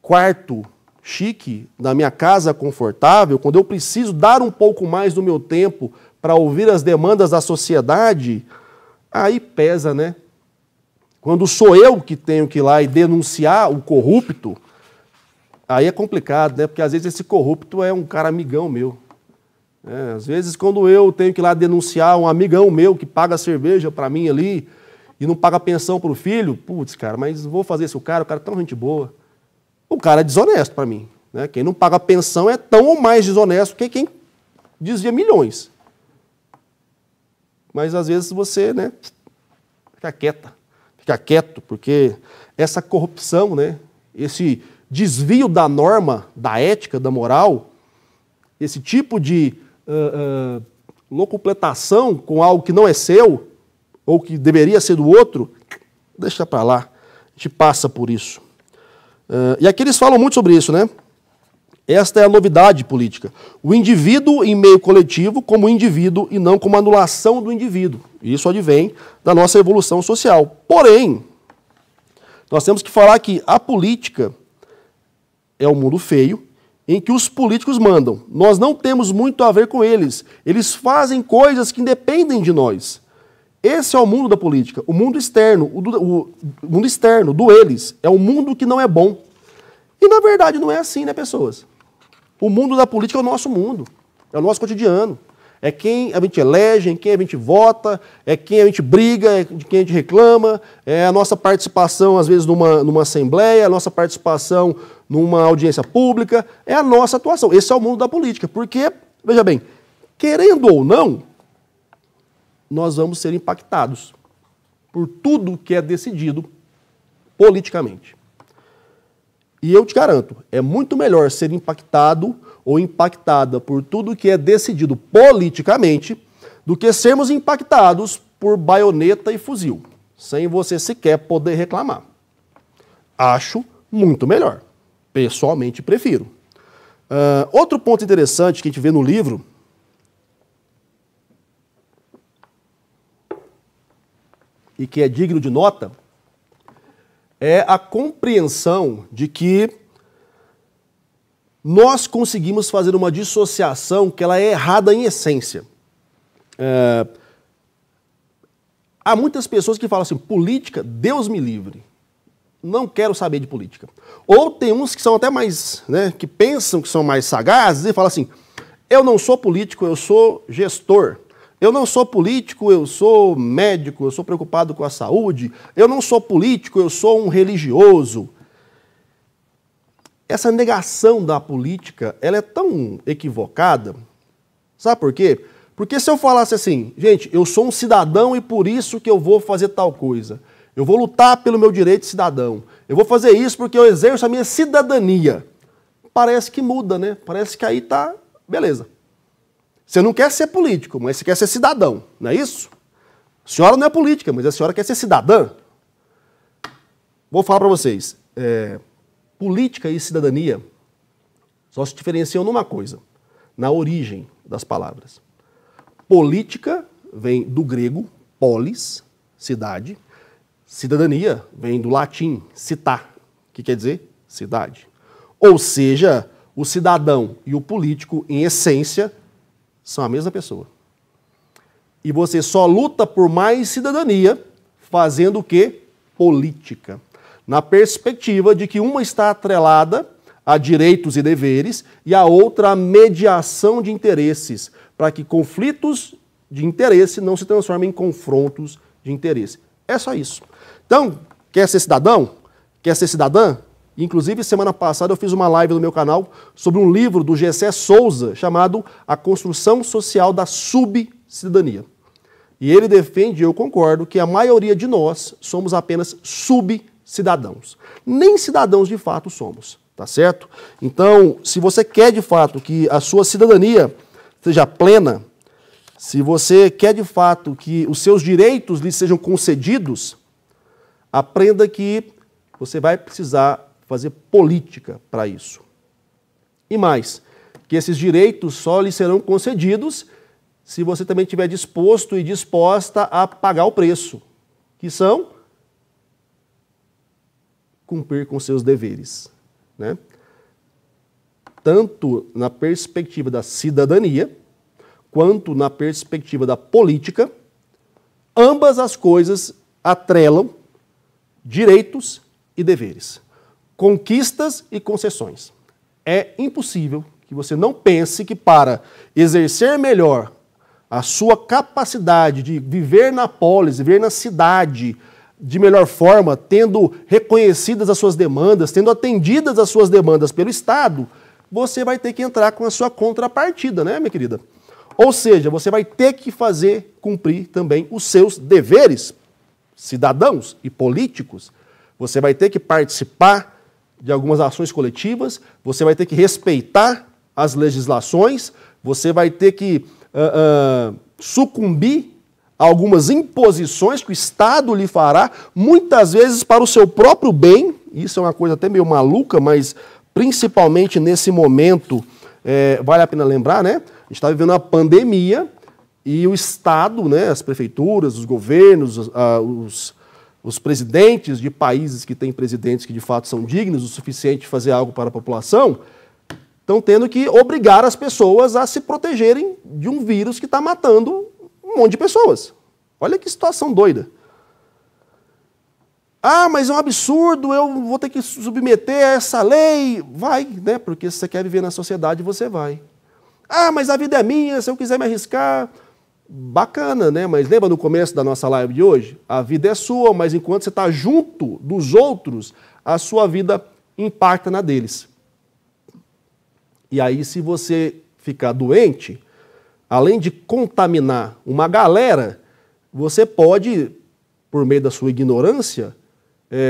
quarto chique, da minha casa confortável, quando eu preciso dar um pouco mais do meu tempo para ouvir as demandas da sociedade, aí pesa, né? Quando sou eu que tenho que ir lá e denunciar o corrupto, aí é complicado, né? Porque às vezes esse corrupto é um cara amigão meu. Às vezes, quando eu tenho que ir lá denunciar um amigão meu que paga cerveja para mim ali e não paga pensão para o filho, putz, cara, mas vou fazer isso, o cara é tão gente boa. O cara é desonesto para mim. Né? Quem não paga pensão é tão ou mais desonesto que quem desvia milhões. Mas, às vezes, você, né, fica quieto, porque essa corrupção, né, esse desvio da norma, da ética, da moral, esse tipo de locupletação com algo que não é seu, ou que deveria ser do outro, deixa para lá, a gente passa por isso. E aqui eles falam muito sobre isso, né? Esta é a novidade política. O indivíduo em meio coletivo como indivíduo e não como anulação do indivíduo. Isso advém da nossa evolução social. Porém, nós temos que falar que a política é um mundo feio, em que os políticos mandam. Nós não temos muito a ver com eles. Eles fazem coisas que independem de nós. Esse é o mundo da política. O mundo externo, o mundo externo do eles, é um mundo que não é bom. E, na verdade, não é assim, né, pessoas? O mundo da política é o nosso mundo. É o nosso cotidiano. É quem a gente elege, em quem a gente vota, é quem a gente briga, é de quem a gente reclama, é a nossa participação, às vezes, numa assembleia, a nossa participação numa audiência pública, é a nossa atuação. Esse é o mundo da política, porque, veja bem, querendo ou não, nós vamos ser impactados. por tudo que é decidido politicamente. E eu te garanto, é muito melhor ser impactado ou impactada por tudo que é decidido politicamente do que sermos impactados por baioneta e fuzil, sem você sequer poder reclamar. Acho muito melhor. Pessoalmente, prefiro. Outro ponto interessante que a gente vê no livro e que é digno de nota é a compreensão de que nós conseguimos fazer uma dissociação que ela é errada em essência. Há muitas pessoas que falam assim, política, Deus me livre. Não quero saber de política. Ou tem uns que são até mais, né, que pensam que são mais sagazes e falam assim, eu não sou político, eu sou gestor. Eu não sou político, eu sou médico, eu sou preocupado com a saúde. Eu não sou político, eu sou um religioso. Essa negação da política, ela é tão equivocada. Sabe por quê? Porque se eu falasse assim, gente, eu sou um cidadão e por isso que eu vou fazer tal coisa. Eu vou lutar pelo meu direito de cidadão. Eu vou fazer isso porque eu exerço a minha cidadania. Parece que muda, né? Parece que aí tá, beleza. Você não quer ser político, mas você quer ser cidadão, não é isso? A senhora não é política, mas a senhora quer ser cidadã. Vou falar para vocês. Política e cidadania só se diferenciam numa coisa, na origem das palavras. Política vem do grego polis, cidade. Cidadania vem do latim citar, que quer dizer cidade. Ou seja, o cidadão e o político, em essência, são a mesma pessoa. E você só luta por mais cidadania fazendo o quê? Política. Na perspectiva de que uma está atrelada a direitos e deveres e a outra a mediação de interesses, para que conflitos de interesse não se transformem em confrontos de interesse. É só isso. Então, quer ser cidadão? Quer ser cidadã? Inclusive, semana passada eu fiz uma live no meu canal sobre um livro do Gessé Souza chamado A Construção Social da Subcidadania. E ele defende, e eu concordo, que a maioria de nós somos apenas subcidadãos. Nem cidadãos de fato somos, tá certo? Então, se você quer de fato que a sua cidadania seja plena, se você quer de fato que os seus direitos lhe sejam concedidos, aprenda que você vai precisar fazer política para isso. E mais, que esses direitos só lhe serão concedidos se você também estiver disposto e disposta a pagar o preço, que são cumprir com seus deveres, né? Tanto na perspectiva da cidadania, quanto na perspectiva da política, ambas as coisas atrelam direitos e deveres, conquistas e concessões. É impossível que você não pense que para exercer melhor a sua capacidade de viver na polis, viver na cidade de melhor forma, tendo reconhecidas as suas demandas, tendo atendidas as suas demandas pelo Estado, você vai ter que entrar com a sua contrapartida, né, minha querida? Ou seja, você vai ter que fazer cumprir também os seus deveres, cidadãos e políticos. Você vai ter que participar de algumas ações coletivas, você vai ter que respeitar as legislações, você vai ter que sucumbir a algumas imposições que o Estado lhe fará, muitas vezes para o seu próprio bem. Isso é uma coisa até meio maluca, mas principalmente nesse momento, vale a pena lembrar, né? A gente está vivendo uma pandemia e o Estado, né, as prefeituras, os governos, os presidentes de países que têm presidentes que de fato são dignos o suficiente de fazer algo para a população, estão tendo que obrigar as pessoas a se protegerem de um vírus que está matando um monte de pessoas. Olha que situação doida. Ah, mas é um absurdo, eu vou ter que submeter a essa lei. Vai, né? Porque se você quer viver na sociedade, você vai. Ah, mas a vida é minha, se eu quiser me arriscar... Bacana, né? Mas lembra no começo da nossa live de hoje? A vida é sua, mas enquanto você está junto dos outros, a sua vida impacta na deles. E aí, se você ficar doente, além de contaminar uma galera, você pode por meio da sua ignorância,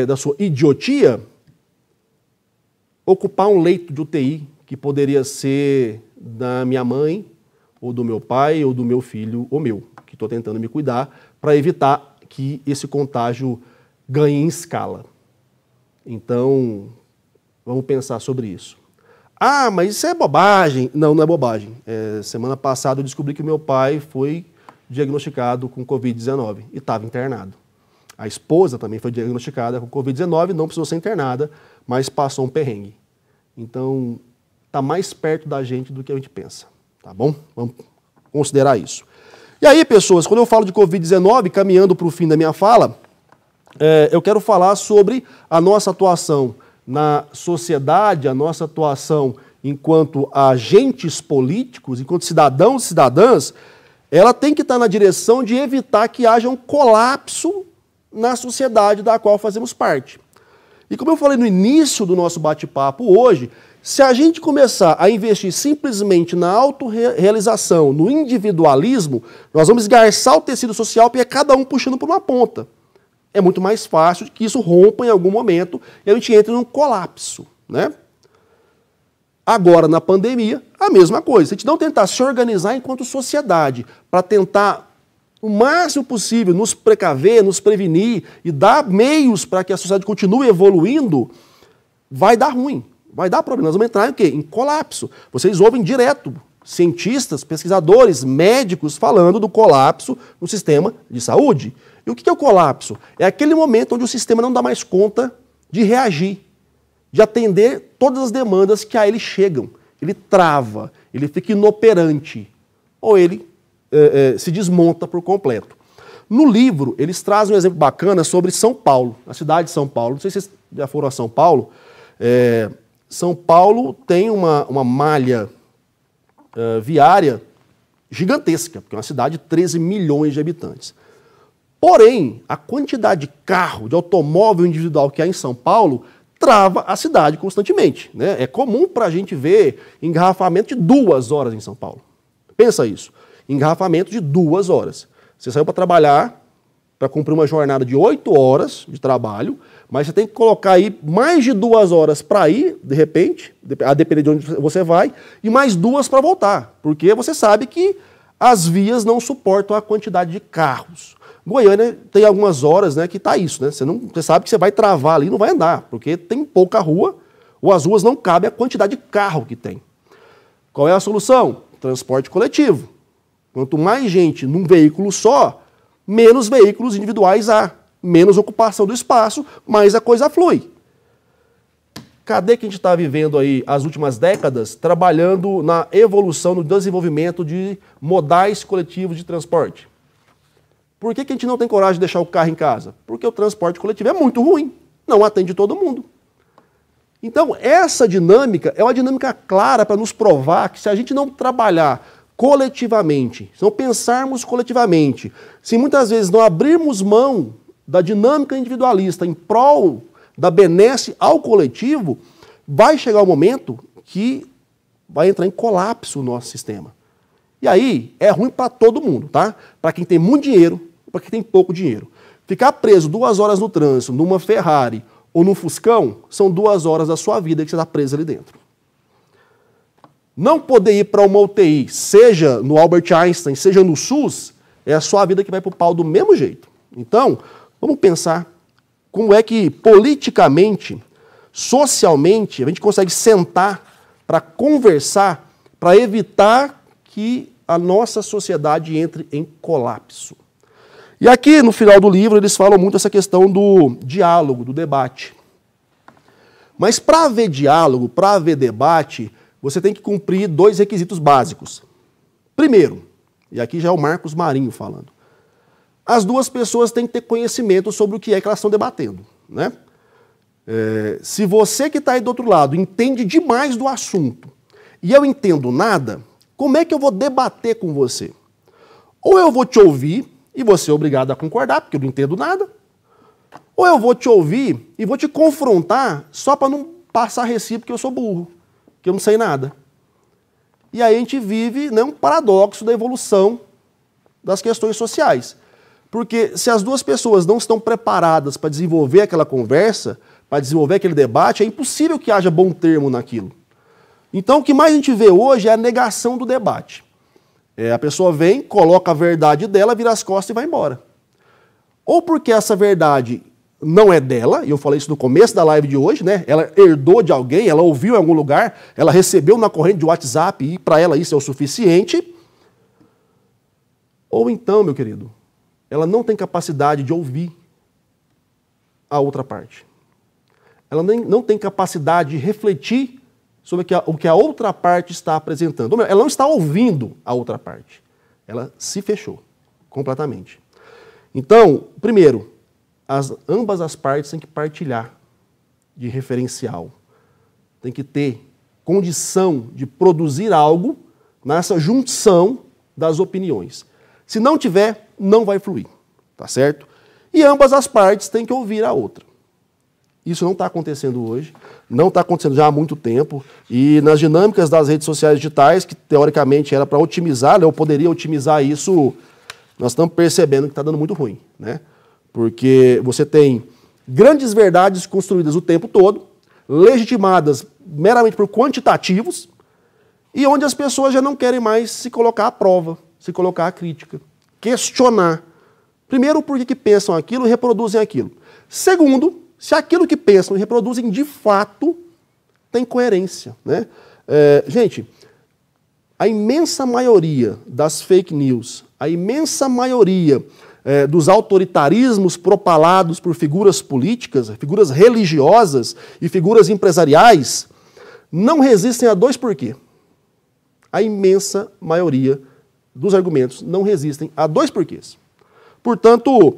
da sua idiotia, ocupar um leito de UTI que poderia ser da minha mãe, ou do meu pai, ou do meu filho, ou meu, que estou tentando me cuidar, para evitar que esse contágio ganhe em escala. Então, vamos pensar sobre isso. Ah, mas isso é bobagem. Não, não é bobagem. Semana passada eu descobri que meu pai foi diagnosticado com Covid-19 e estava internado. A esposa também foi diagnosticada com Covid-19, não precisou ser internada, mas passou um perrengue. Então, está mais perto da gente do que a gente pensa. Tá bom? Vamos considerar isso. E aí, pessoas, quando eu falo de Covid-19, caminhando para o fim da minha fala, eu quero falar sobre a nossa atuação na sociedade, a nossa atuação enquanto agentes políticos, enquanto cidadãos e cidadãs, ela tem que estar na direção de evitar que haja um colapso na sociedade da qual fazemos parte. E como eu falei no início do nosso bate-papo hoje, se a gente começar a investir simplesmente na autorrealização, no individualismo, nós vamos esgarçar o tecido social porque é cada um puxando por uma ponta. É muito mais fácil que isso rompa em algum momento e a gente entre num colapso, né? Agora, na pandemia, a mesma coisa. Se a gente não tentar se organizar enquanto sociedade para tentar, o máximo possível, nos precaver, nos prevenir e dar meios para que a sociedade continue evoluindo, vai dar ruim, vai dar problema. Nós vamos entrar em quê? Em colapso. Vocês ouvem direto cientistas, pesquisadores, médicos falando do colapso no sistema de saúde. E o que é o colapso? É aquele momento onde o sistema não dá mais conta de reagir, de atender todas as demandas que a ele chegam. Ele trava, ele fica inoperante, ou ele se desmonta por completo. No livro, eles trazem um exemplo bacana sobre São Paulo, a cidade de São Paulo. Não sei se vocês já foram a São Paulo. São Paulo tem uma malha viária gigantesca, porque é uma cidade de 13 milhões de habitantes. Porém, a quantidade de carro, de automóvel individual que há em São Paulo trava a cidade constantemente, né? É comum para a gente ver engarrafamento de 2 horas em São Paulo. Pensa isso, engarrafamento de 2 horas. Você saiu para trabalhar, para cumprir uma jornada de 8 horas de trabalho, mas você tem que colocar aí mais de 2 horas para ir, de repente, a depender de onde você vai, e mais 2 para voltar, porque você sabe que as vias não suportam a quantidade de carros. Goiânia tem algumas horas, né, que está isso, né? Você sabe que você vai travar ali e não vai andar, porque tem pouca rua, ou as ruas não cabem a quantidade de carro que tem. Qual é a solução? Transporte coletivo. Quanto mais gente num veículo só, menos veículos individuais há, menos ocupação do espaço, mais a coisa flui. Cadê que a gente está vivendo aí as últimas décadas trabalhando na evolução, no desenvolvimento de modais coletivos de transporte? Por que a gente não tem coragem de deixar o carro em casa? Porque o transporte coletivo é muito ruim, não atende todo mundo. Então, essa dinâmica é uma dinâmica clara para nos provar que se a gente não trabalhar coletivamente, se não pensarmos coletivamente, se muitas vezes não abrirmos mão da dinâmica individualista em prol da benesse ao coletivo, vai chegar o momento que vai entrar em colapso o nosso sistema. E aí é ruim para todo mundo, tá? Para quem tem muito dinheiro, para quem tem pouco dinheiro. Ficar preso 2 horas no trânsito, numa Ferrari ou num Fuscão, são 2 horas da sua vida que você está preso ali dentro. Não poder ir para uma UTI, seja no Albert Einstein, seja no SUS, é a sua vida que vai para o pau do mesmo jeito. Então, vamos pensar como é que politicamente, socialmente, a gente consegue sentar para conversar, para evitar que a nossa sociedade entre em colapso. E aqui, no final do livro, eles falam muito essa questão do diálogo, do debate. Mas para haver diálogo, para haver debate, você tem que cumprir 2 requisitos básicos. Primeiro, e aqui já é o Marcos Marinho falando, as 2 pessoas têm que ter conhecimento sobre o que é que elas estão debatendo, né? Se você que está aí do outro lado entende demais do assunto e eu entendo nada, como é que eu vou debater com você? Ou eu vou te ouvir e você é obrigado a concordar, porque eu não entendo nada, ou eu vou te ouvir e vou te confrontar só para não passar recibo porque eu sou burro, que eu não sei nada. E aí a gente vive, né, um paradoxo da evolução das questões sociais. Porque se as duas pessoas não estão preparadas para desenvolver aquela conversa, para desenvolver aquele debate, é impossível que haja bom termo naquilo. Então, o que mais a gente vê hoje é a negação do debate. A pessoa vem, coloca a verdade dela, vira as costas e vai embora. Ou porque essa verdade não é dela, e eu falei isso no começo da live de hoje, né? Ela herdou de alguém, ela ouviu em algum lugar, ela recebeu na corrente de WhatsApp e para ela isso é o suficiente. Ou então, meu querido, ela não tem capacidade de ouvir a outra parte. Ela não tem capacidade de refletir sobre o que a outra parte está apresentando. Ou melhor, ela não está ouvindo a outra parte. Ela se fechou completamente. Então, primeiro, ambas as partes têm que partilhar de referencial. Tem que ter condição de produzir algo nessa junção das opiniões. Se não tiver, não vai fluir, tá certo? E ambas as partes têm que ouvir a outra. Isso não está acontecendo hoje, não está acontecendo já há muito tempo, e nas dinâmicas das redes sociais digitais, que teoricamente era para otimizar, né, ou poderia otimizar isso, nós estamos percebendo que está dando muito ruim, né? Porque você tem grandes verdades construídas o tempo todo, legitimadas meramente por quantitativos, e onde as pessoas já não querem mais se colocar à prova, se colocar à crítica, questionar. Primeiro, por que pensam aquilo e reproduzem aquilo. Segundo, se aquilo que pensam e reproduzem de fato tem coerência, né? Gente, a imensa maioria das fake news, a imensa maioria dos autoritarismos propalados por figuras políticas, figuras religiosas e figuras empresariais, não resistem a dois porquê. A imensa maioria dos argumentos não resistem a dois porquês. Portanto,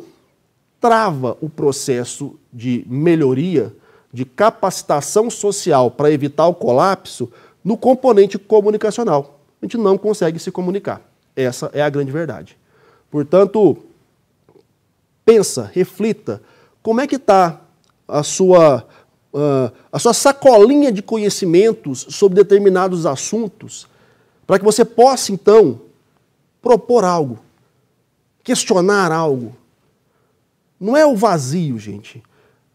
trava o processo de melhoria, de capacitação social para evitar o colapso no componente comunicacional. A gente não consegue se comunicar. Essa é a grande verdade. Portanto, pensa, reflita, como é que está a sua sacolinha de conhecimentos sobre determinados assuntos, para que você possa, então, propor algo, questionar algo. Não é o vazio, gente.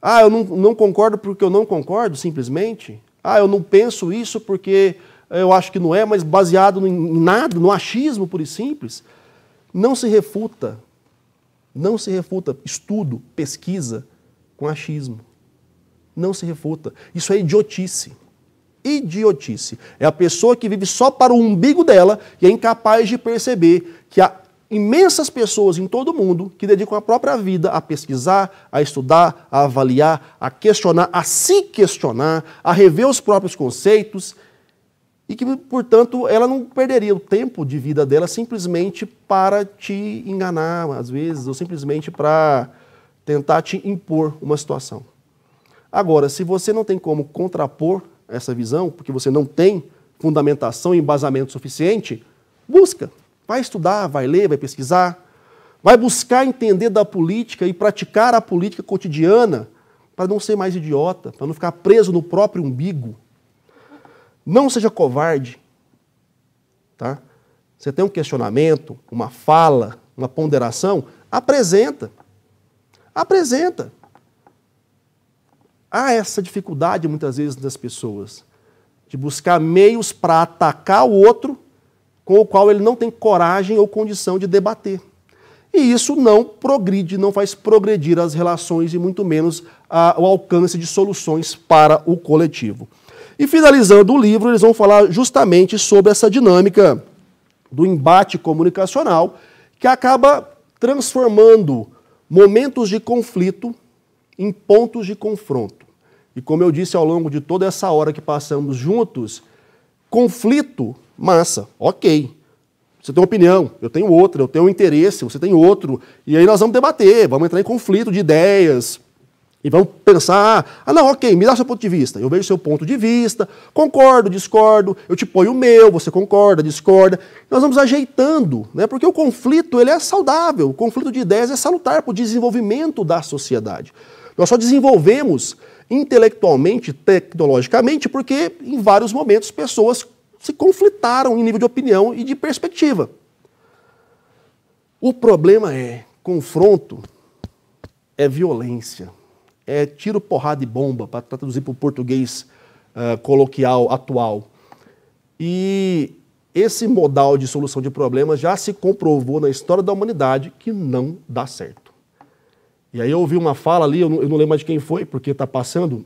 Eu não concordo porque eu não concordo, simplesmente. Eu não penso isso porque eu acho que não é, mas baseado em nada, no achismo puro e simples. Não se refuta. Não se refuta estudo, pesquisa com achismo. Não se refuta. Isso é idiotice. Idiotice. É a pessoa que vive só para o umbigo dela e é incapaz de perceber que há imensas pessoas em todo o mundo que dedicam a própria vida a pesquisar, a estudar, a avaliar, a questionar, a se questionar, a rever os próprios conceitos e que, portanto, ela não perderia o tempo de vida dela simplesmente para te enganar, às vezes, ou simplesmente para tentar te impor uma situação. Agora, se você não tem como contrapor essa visão, porque você não tem fundamentação e embasamento suficiente, busca. Vai estudar, vai ler, vai pesquisar, vai buscar entender da política e praticar a política cotidiana para não ser mais idiota, para não ficar preso no próprio umbigo. Não seja covarde. Tá? Você tem um questionamento, uma fala, uma ponderação, apresenta. Apresenta. Há essa dificuldade muitas vezes das pessoas de buscar meios para atacar o outro com o qual ele não tem coragem ou condição de debater. E isso não progride, não faz progredir as relações e muito menos o alcance de soluções para o coletivo. E finalizando o livro, eles vão falar justamente sobre essa dinâmica do embate comunicacional que acaba transformando momentos de conflito em pontos de confronto. E como eu disse ao longo de toda essa hora que passamos juntos, conflito, massa, ok. Você tem uma opinião, eu tenho outra, eu tenho um interesse, você tem outro, e aí nós vamos debater, vamos entrar em conflito de ideias, e vamos pensar, não, ok, me dá seu ponto de vista, eu vejo seu ponto de vista, concordo, discordo, eu te ponho o meu, você concorda, discorda, nós vamos ajeitando, né? Porque o conflito ele é saudável, o conflito de ideias é salutar para o desenvolvimento da sociedade. Nós só desenvolvemos intelectualmente, tecnologicamente, porque em vários momentos pessoas se conflitaram em nível de opinião e de perspectiva. O problema é confronto é violência, é tiro, porrada e bomba, para traduzir para o português coloquial atual. E esse modal de solução de problemas já se comprovou na história da humanidade que não dá certo. E aí eu ouvi uma fala ali, eu não lembro mais de quem foi, porque está passando,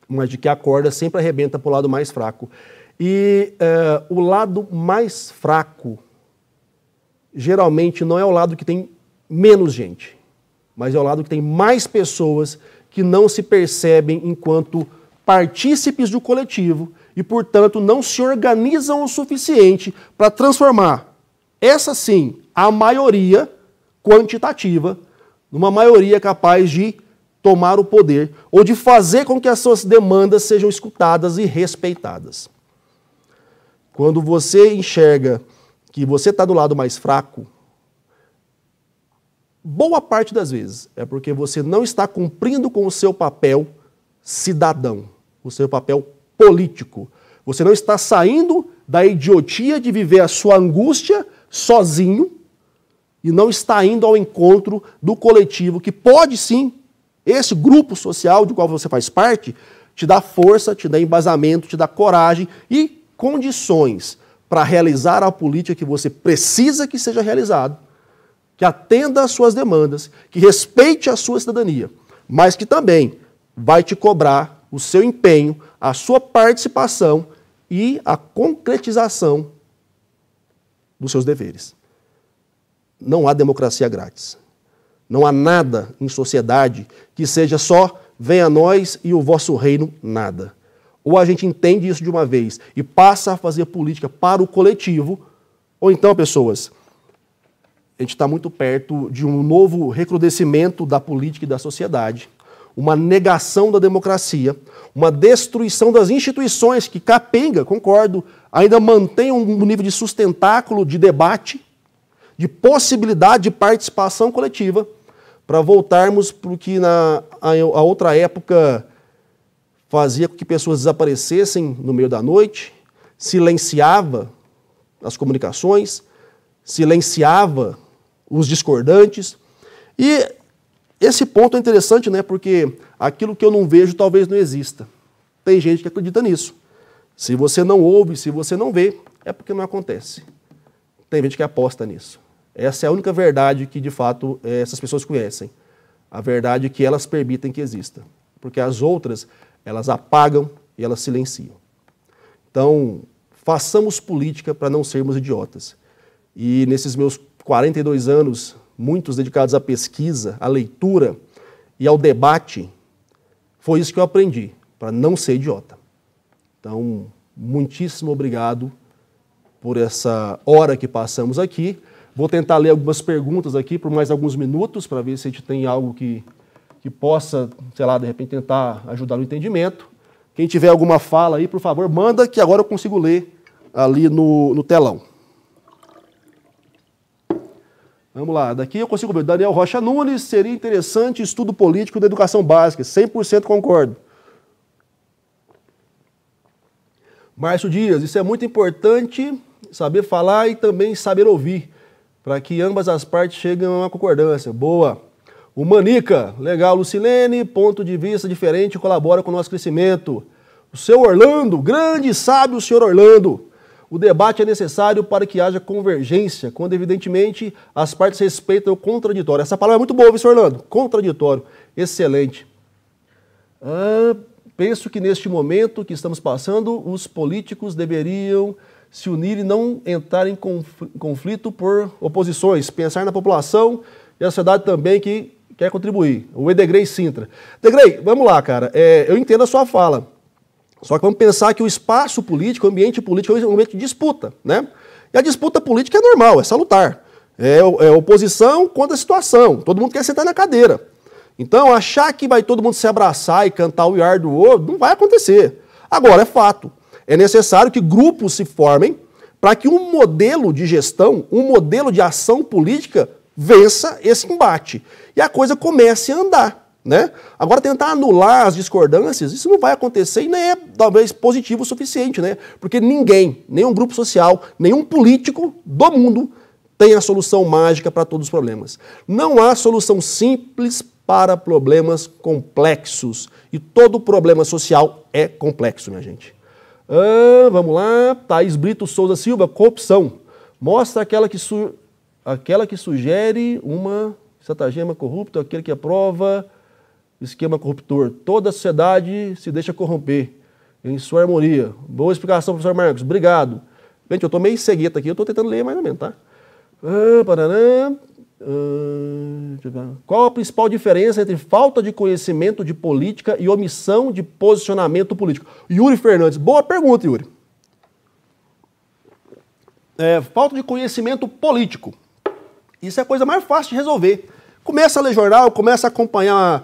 mas de que a corda sempre arrebenta para o lado mais fraco. E o lado mais fraco geralmente não é o lado que tem menos gente, mas é o lado que tem mais pessoas que não se percebem enquanto partícipes do coletivo e, portanto, não se organizam o suficiente para transformar essa, sim, a maioria quantitativa, numa maioria capaz de tomar o poder ou de fazer com que as suas demandas sejam escutadas e respeitadas. Quando você enxerga que você está do lado mais fraco, boa parte das vezes é porque você não está cumprindo com o seu papel cidadão, o seu papel político. Você não está saindo da idiotia de viver a sua angústia sozinho e não está indo ao encontro do coletivo que pode sim, esse grupo social do qual você faz parte, te dá força, te dá embasamento, te dá coragem e condições para realizar a política que você precisa que seja realizado, que atenda às suas demandas, que respeite a sua cidadania, mas que também vai te cobrar o seu empenho, a sua participação e a concretização dos seus deveres. Não há democracia grátis. Não há nada em sociedade que seja só venha a nós e o vosso reino nada. Ou a gente entende isso de uma vez e passa a fazer política para o coletivo, ou então, pessoas, a gente está muito perto de um novo recrudescimento da política e da sociedade, uma negação da democracia, uma destruição das instituições que capenga, concordo, ainda mantém um nível de sustentáculo, de debate, de possibilidade de participação coletiva, para voltarmos para o que a outra época fazia com que pessoas desaparecessem no meio da noite, silenciava as comunicações, silenciava os discordantes. E esse ponto é interessante, né? Porque aquilo que eu não vejo talvez não exista. Tem gente que acredita nisso. Se você não ouve, se você não vê, é porque não acontece. Tem gente que aposta nisso. Essa é a única verdade que, de fato, essas pessoas conhecem. A verdade que elas permitem que exista. Porque as outras, elas apagam e elas silenciam. Então, façamos política para não sermos idiotas. E nesses meus 42 anos, muitos dedicados à pesquisa, à leitura e ao debate, foi isso que eu aprendi, para não ser idiota. Então, muitíssimo obrigado por essa hora que passamos aqui. Vou tentar ler algumas perguntas aqui por mais alguns minutos, para ver se a gente tem algo que possa, sei lá, de repente tentar ajudar no entendimento. Quem tiver alguma fala aí, por favor, manda, que agora eu consigo ler ali no telão. Vamos lá, daqui eu consigo ver. Daniel Rocha Nunes, seria interessante estudo político da educação básica. 100% concordo. Márcio Dias, isso é muito importante, saber falar e também saber ouvir, para que ambas as partes cheguem a uma concordância. Boa. O Manica, legal. Lucilene, ponto de vista diferente, colabora com o nosso crescimento. O seu Orlando, grande e sábio senhor Orlando. O debate é necessário para que haja convergência, quando evidentemente as partes respeitam o contraditório. Essa palavra é muito boa, senhor Orlando. Contraditório. Excelente. Penso que neste momento que estamos passando, os políticos deveriam se unir e não entrar em conflito por oposições, pensar na população e a sociedade também que quer contribuir. O Edegrey Sintra. Edegrey, vamos lá, cara. Eu entendo a sua fala. Só que vamos pensar que o espaço político, o ambiente político é um ambiente de disputa, né? E a disputa política é normal, é salutar. É oposição contra a situação. Todo mundo quer sentar na cadeira. Então, achar que vai todo mundo se abraçar e cantar o We Are do World não vai acontecer. Agora, é fato. É necessário que grupos se formem para que um modelo de gestão, um modelo de ação política vença esse embate. E a coisa comece a andar, né? Agora, tentar anular as discordâncias, isso não vai acontecer e nem é, talvez, positivo o suficiente, né? Porque ninguém, nenhum grupo social, nenhum político do mundo tem a solução mágica para todos os problemas. Não há solução simples para problemas complexos. E todo problema social é complexo, minha gente. Vamos lá. Thaís Brito Souza Silva, corrupção. Mostra aquela que sugere uma estratagema corrupta, aquele que aprova esquema corruptor. Toda a sociedade se deixa corromper em sua harmonia. Boa explicação, professor Marcos. Obrigado. Gente, eu tô meio cegueta aqui, eu tô tentando ler mais ou menos, tá? Qual a principal diferença entre falta de conhecimento de política e omissão de posicionamento político? Yuri Fernandes. Boa pergunta, Yuri. Falta de conhecimento político. Isso é a coisa mais fácil de resolver. Começa a ler jornal, começa a acompanhar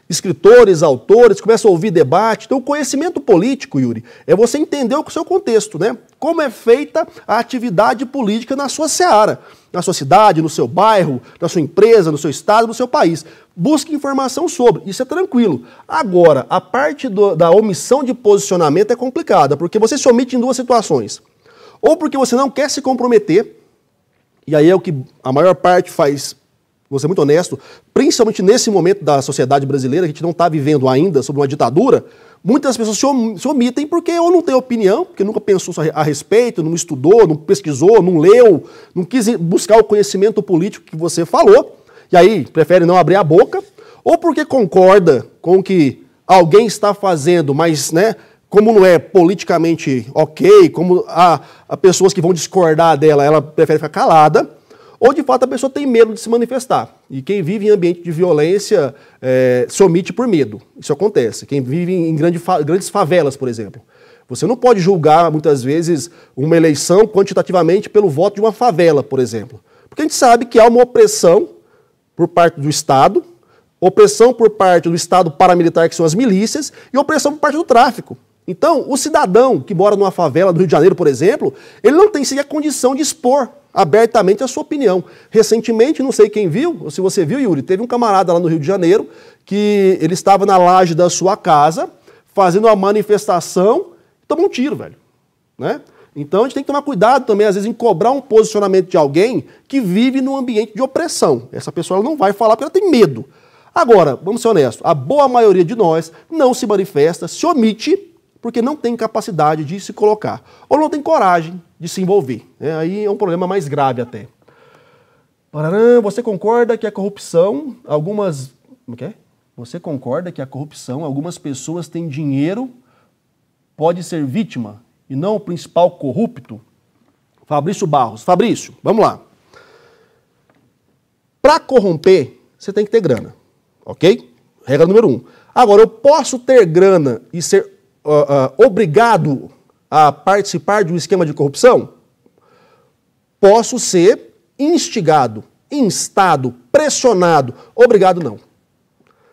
escritores, autores, começa a ouvir debate. Então, o conhecimento político, Yuri, é você entender o seu contexto, né? Como é feita a atividade política na sua seara, na sua cidade, no seu bairro, na sua empresa, no seu estado, no seu país. Busque informação sobre, isso é tranquilo. Agora, a parte da omissão de posicionamento é complicada, porque você se omite em duas situações. Ou porque você não quer se comprometer, e aí é o que a maior parte faz, vou ser muito honesto, principalmente nesse momento da sociedade brasileira, que a gente não está vivendo ainda sob uma ditadura, muitas pessoas se omitem porque ou não tem opinião, porque nunca pensou a respeito, não estudou, não pesquisou, não leu, não quis buscar o conhecimento político que você falou, e aí prefere não abrir a boca, ou porque concorda com o que alguém está fazendo, mas, né, como não é politicamente ok, como há pessoas que vão discordar dela, ela prefere ficar calada, ou de fato a pessoa tem medo de se manifestar. E quem vive em ambiente de violência se omite por medo. Isso acontece. Quem vive em grandes favelas, por exemplo. Você não pode julgar, muitas vezes, uma eleição quantitativamente pelo voto de uma favela, por exemplo. Porque a gente sabe que há uma opressão por parte do Estado, opressão por parte do Estado paramilitar, que são as milícias, e opressão por parte do tráfico. Então, o cidadão que mora numa favela do Rio de Janeiro, por exemplo, ele não tem sequer condição de expor abertamente a sua opinião. Recentemente, não sei quem viu, ou se você viu, Yuri, teve um camarada lá no Rio de Janeiro que ele estava na laje da sua casa fazendo uma manifestação e tomou um tiro, velho. Né? Então, a gente tem que tomar cuidado também, às vezes, em cobrar um posicionamento de alguém que vive num ambiente de opressão. Essa pessoa ela não vai falar porque ela tem medo. Agora, vamos ser honestos, a boa maioria de nós não se manifesta, se omite, porque não tem capacidade de se colocar, ou não tem coragem de se envolver. Aí é um problema mais grave até. Você concorda que a corrupção, Você concorda que a corrupção, algumas pessoas têm dinheiro, pode ser vítima, e não o principal corrupto? Fabrício Barros. Fabrício, vamos lá. Para corromper, você tem que ter grana, ok? Regra número 1. Agora, eu posso ter grana e ser obrigado a participar de um esquema de corrupção? Posso ser instigado, instado, pressionado. Obrigado, não.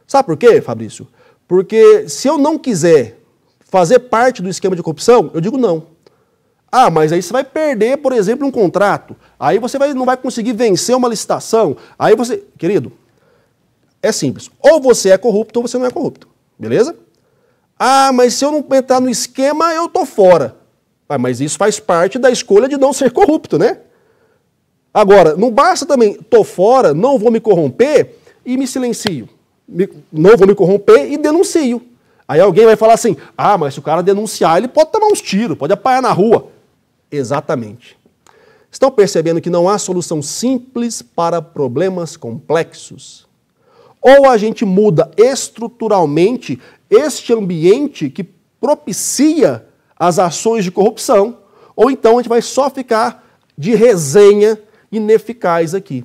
Sabe por quê, Fabrício? Porque se eu não quiser fazer parte do esquema de corrupção, eu digo não. Ah, mas aí você vai perder, por exemplo, um contrato. Aí você não vai conseguir vencer uma licitação. Aí você... Querido, é simples. Ou você é corrupto ou você não é corrupto. Beleza? Ah, mas se eu não entrar no esquema, eu tô fora. Ah, mas isso faz parte da escolha de não ser corrupto, né? Agora, não basta também, tô fora, não vou me corromper e me silencio. Não vou me corromper e denuncio. Aí alguém vai falar assim, ah, mas se o cara denunciar, ele pode tomar uns tiros, pode apanhar na rua. Exatamente. Estão percebendo que não há solução simples para problemas complexos? Ou a gente muda estruturalmente este ambiente que propicia as ações de corrupção, ou então a gente vai só ficar de resenha ineficaz aqui.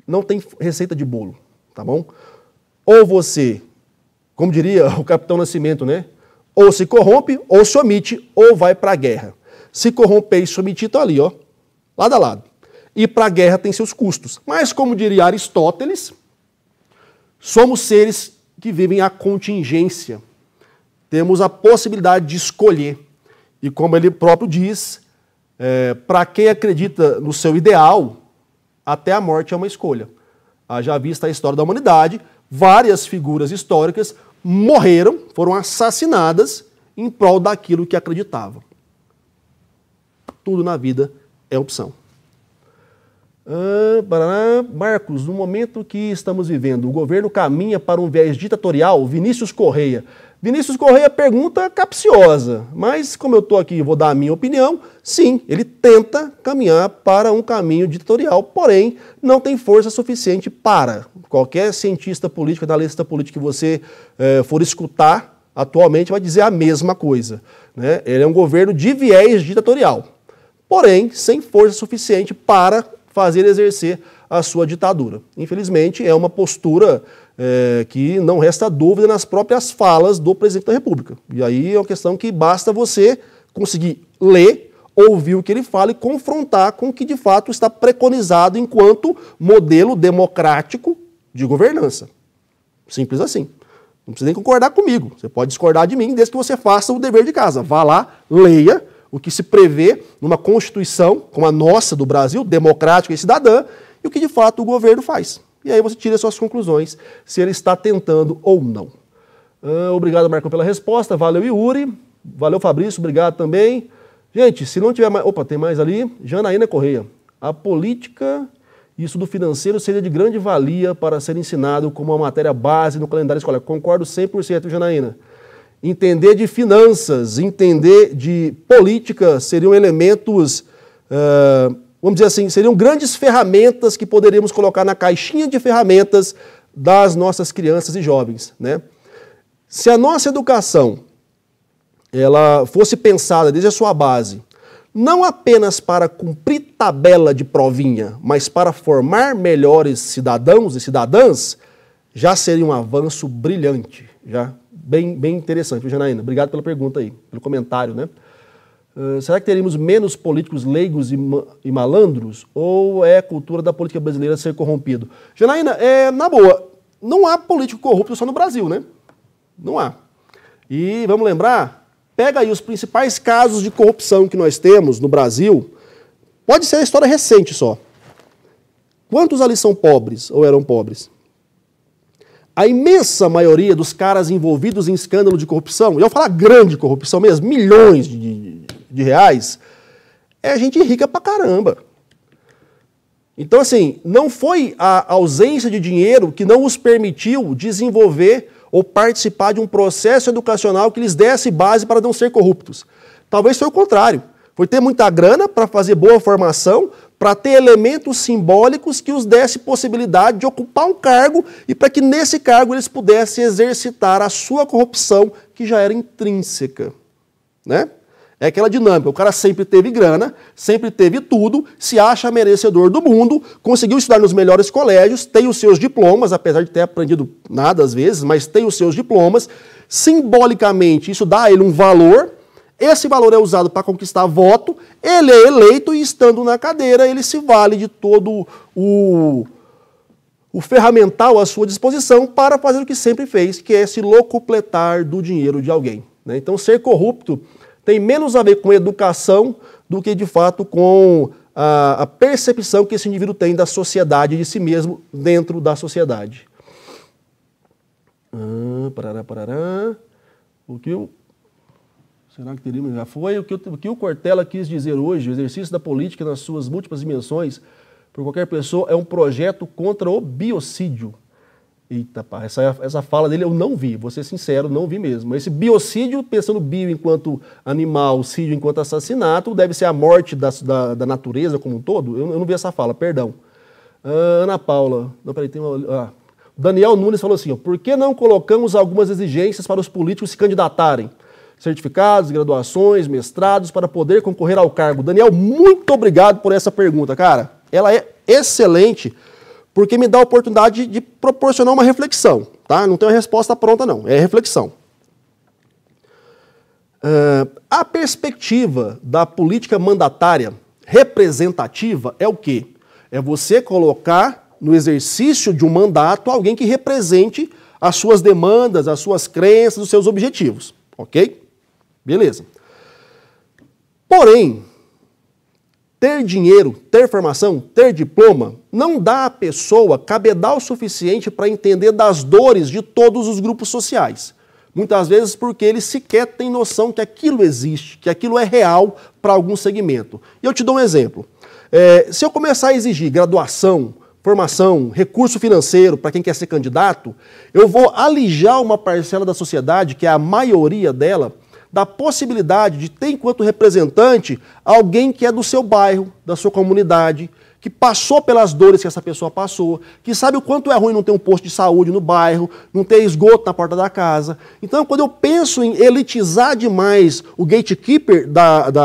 Não tem receita de bolo, tá bom? Ou você, como diria o Capitão Nascimento, né? Ou se corrompe, ou se omite, ou vai para a guerra. Se corromper e se omitir, estão ali, ó, lado a lado. E para a guerra tem seus custos. Mas, como diria Aristóteles, somos seres que vivem a contingência. Temos a possibilidade de escolher. E como ele próprio diz, para quem acredita no seu ideal, até a morte é uma escolha. Já vista a história da humanidade, várias figuras históricas morreram, foram assassinadas em prol daquilo que acreditavam. Tudo na vida é opção. Marcos, no momento que estamos vivendo, o governo caminha para um viés ditatorial? Vinícius Correia. Vinícius Correia pergunta capciosa, mas como eu estou aqui e vou dar a minha opinião, sim, ele tenta caminhar para um caminho ditatorial, porém não tem força suficiente para. Qualquer cientista político, analista político que você for escutar atualmente vai dizer a mesma coisa, né? Ele é um governo de viés ditatorial, porém sem força suficiente para fazer exercer a sua ditadura. Infelizmente, é uma postura que não resta dúvida nas próprias falas do presidente da República. E aí é uma questão que basta você conseguir ler, ouvir o que ele fala e confrontar com o que de fato está preconizado enquanto modelo democrático de governança. Simples assim. Não precisa nem concordar comigo. Você pode discordar de mim desde que você faça o dever de casa. Vá lá, leia o que se prevê numa Constituição, como a nossa do Brasil, democrática e cidadã, e o que de fato o governo faz. E aí você tira suas conclusões, se ele está tentando ou não. Obrigado, Marco, pela resposta. Valeu, Yuri. Valeu, Fabrício. Obrigado também. Gente, se não tiver mais... Opa, tem mais ali. Janaína Correia. A política e estudo financeiro seria de grande valia para ser ensinado como uma matéria base no calendário escolar. Concordo 100%, Janaína. Entender de finanças, entender de política seriam elementos... vamos dizer assim, seriam grandes ferramentas que poderíamos colocar na caixinha de ferramentas das nossas crianças e jovens, né? Se a nossa educação ela fosse pensada desde a sua base, não apenas para cumprir tabela de provinha, mas para formar melhores cidadãos e cidadãs, já seria um avanço brilhante, já bem interessante, Janaína. Obrigado pela pergunta aí, pelo comentário, né? Será que teríamos menos políticos leigos e malandros? Ou é a cultura da política brasileira ser corrompido? Janaína, na boa, não há político corrupto só no Brasil, né? Não há. E vamos lembrar, pega aí os principais casos de corrupção que nós temos no Brasil, pode ser a história recente só. Quantos ali são pobres ou eram pobres? A imensa maioria dos caras envolvidos em escândalo de corrupção, e eu vou falar grande corrupção mesmo, milhões de reais, é gente rica pra caramba. Então, assim, não foi a ausência de dinheiro que não os permitiu desenvolver ou participar de um processo educacional que lhes desse base para não ser corruptos. Talvez foi o contrário. Foi ter muita grana para fazer boa formação, para ter elementos simbólicos que os desse possibilidade de ocupar um cargo e para que nesse cargo eles pudessem exercitar a sua corrupção, que já era intrínseca, né? É aquela dinâmica, o cara sempre teve grana, sempre teve tudo, se acha merecedor do mundo, conseguiu estudar nos melhores colégios, tem os seus diplomas, apesar de ter aprendido nada às vezes, mas tem os seus diplomas, simbolicamente isso dá a ele um valor, esse valor é usado para conquistar voto, ele é eleito e estando na cadeira ele se vale de todo o ferramental à sua disposição para fazer o que sempre fez, que é se locupletar do dinheiro de alguém, né? Então ser corrupto tem menos a ver com educação do que, de fato, com a percepção que esse indivíduo tem da sociedade, de si mesmo, dentro da sociedade. Será que teríamos? Já foi. O que o Cortella quis dizer hoje, o exercício da política nas suas múltiplas dimensões, por qualquer pessoa, é um projeto contra o biocídio. Eita, pá, essa fala dele eu não vi, vou ser sincero, não vi mesmo. Esse biocídio, pensando bio enquanto animal, cídio enquanto assassinato, deve ser a morte da natureza como um todo? Eu não vi essa fala, perdão. Ana Paula, não, peraí, tem uma... Daniel Nunes falou assim, ó, por que não colocamos algumas exigências para os políticos se candidatarem? Certificados, graduações, mestrados, para poder concorrer ao cargo. Daniel, muito obrigado por essa pergunta, cara. Ela é excelente, porque me dá a oportunidade de proporcionar uma reflexão, tá? Não tenho a resposta pronta, não. É reflexão. A perspectiva da política mandatária representativa é o quê? É você colocar no exercício de um mandato alguém que represente as suas demandas, as suas crenças, os seus objetivos, ok? Beleza. Porém, ter dinheiro, ter formação, ter diploma, não dá à pessoa cabedal suficiente para entender das dores de todos os grupos sociais. Muitas vezes porque ele sequer tem noção que aquilo existe, que aquilo é real para algum segmento. E eu te dou um exemplo. Se eu começar a exigir graduação, formação, recurso financeiro para quem quer ser candidato, eu vou alijar uma parcela da sociedade, que é a maioria dela, da possibilidade de ter enquanto representante alguém que é do seu bairro, da sua comunidade, que passou pelas dores que essa pessoa passou, que sabe o quanto é ruim não ter um posto de saúde no bairro, não ter esgoto na porta da casa. Então, quando eu penso em elitizar demais o gatekeeper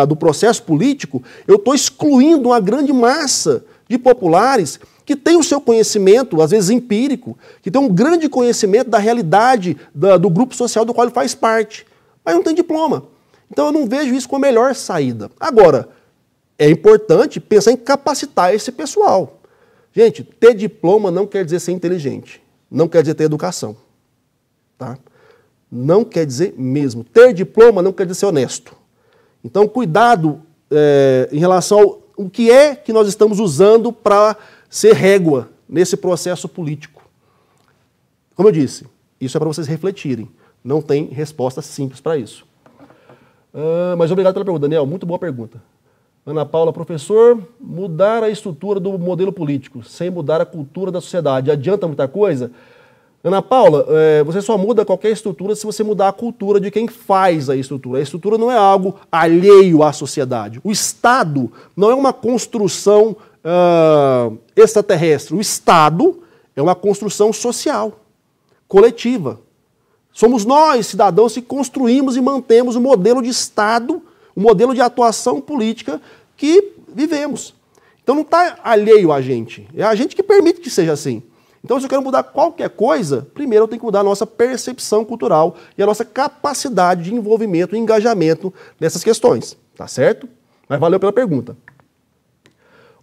do processo político, eu estou excluindo uma grande massa de populares que tem o seu conhecimento, às vezes empírico, que tem um grande conhecimento da realidade do grupo social do qual ele faz parte, mas não tem diploma. Então, eu não vejo isso como a melhor saída. Agora, é importante pensar em capacitar esse pessoal. Gente, ter diploma não quer dizer ser inteligente. Não quer dizer ter educação. Tá? Não quer dizer mesmo. Ter diploma não quer dizer ser honesto. Então, cuidado em relação ao que é que nós estamos usando para ser régua nesse processo político. Como eu disse, isso é para vocês refletirem. Não tem resposta simples para isso. Mas obrigado pela pergunta, Daniel. Muito boa pergunta. Ana Paula, professor, mudar a estrutura do modelo político sem mudar a cultura da sociedade, adianta muita coisa? Ana Paula, você só muda qualquer estrutura se você mudar a cultura de quem faz a estrutura. A estrutura não é algo alheio à sociedade. O Estado não é uma construção extraterrestre. O Estado é uma construção social, coletiva. Somos nós, cidadãos, que construímos e mantemos o modelo de Estado, o modelo de atuação política que vivemos. Então não está alheio a gente, é a gente que permite que seja assim. Então se eu quero mudar qualquer coisa, primeiro eu tenho que mudar a nossa percepção cultural e a nossa capacidade de envolvimento e engajamento nessas questões, tá certo? Mas valeu pela pergunta.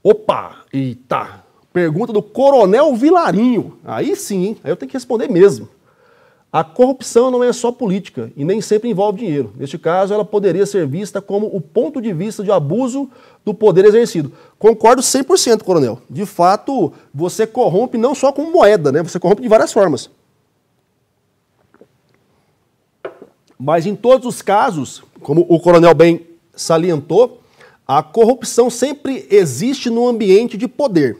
Opa, eita, pergunta do Coronel Vilarinho. Aí sim, hein? Aí eu tenho que responder mesmo. A corrupção não é só política e nem sempre envolve dinheiro. Neste caso, ela poderia ser vista como o ponto de vista de abuso do poder exercido. Concordo 100%, coronel. De fato, você corrompe não só com moeda, né? Você corrompe de várias formas. Mas em todos os casos, como o coronel bem salientou, a corrupção sempre existe no ambiente de poder.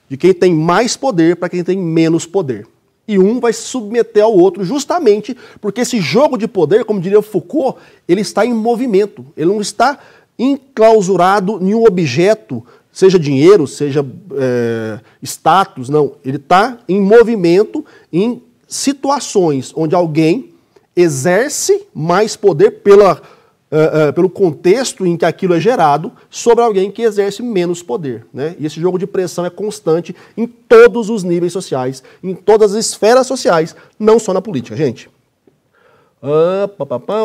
De quem tem mais poder para quem tem menos poder. E um vai se submeter ao outro justamente porque esse jogo de poder, como diria Foucault, ele está em movimento. Ele não está enclausurado em um objeto, seja dinheiro, seja status, não. Ele está em movimento em situações onde alguém exerce mais poder pelo contexto em que aquilo é gerado sobre alguém que exerce menos poder, né? E esse jogo de pressão é constante em todos os níveis sociais, em todas as esferas sociais, não só na política, gente.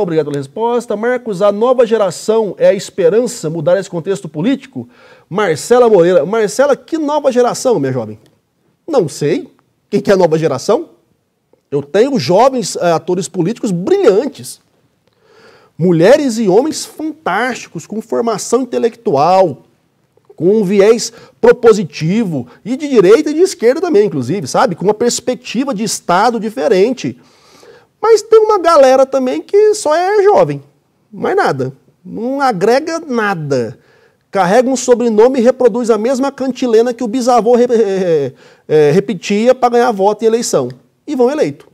Obrigado pela resposta. Marcos, a nova geração é a esperança mudar esse contexto político? Marcela Moreira. Marcela, que nova geração, minha jovem? Não sei. Quem que é a nova geração? Eu tenho jovens atores políticos brilhantes. Mulheres e homens fantásticos, com formação intelectual, com um viés propositivo, e de direita e de esquerda também, inclusive, sabe? Com uma perspectiva de Estado diferente. Mas tem uma galera também que só é jovem, mais nada. Não agrega nada. Carrega um sobrenome e reproduz a mesma cantilena que o bisavô repetia para ganhar voto em eleição. E vão eleito.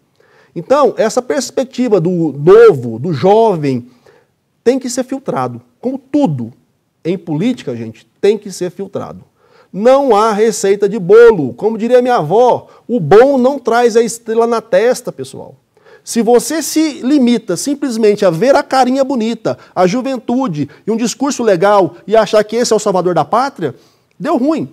Então, essa perspectiva do novo, do jovem, tem que ser filtrado. Como tudo em política, gente, tem que ser filtrado. Não há receita de bolo. Como diria minha avó, o bom não traz a estrela na testa, pessoal. Se você se limita simplesmente a ver a carinha bonita, a juventude e um discurso legal e achar que esse é o salvador da pátria, deu ruim.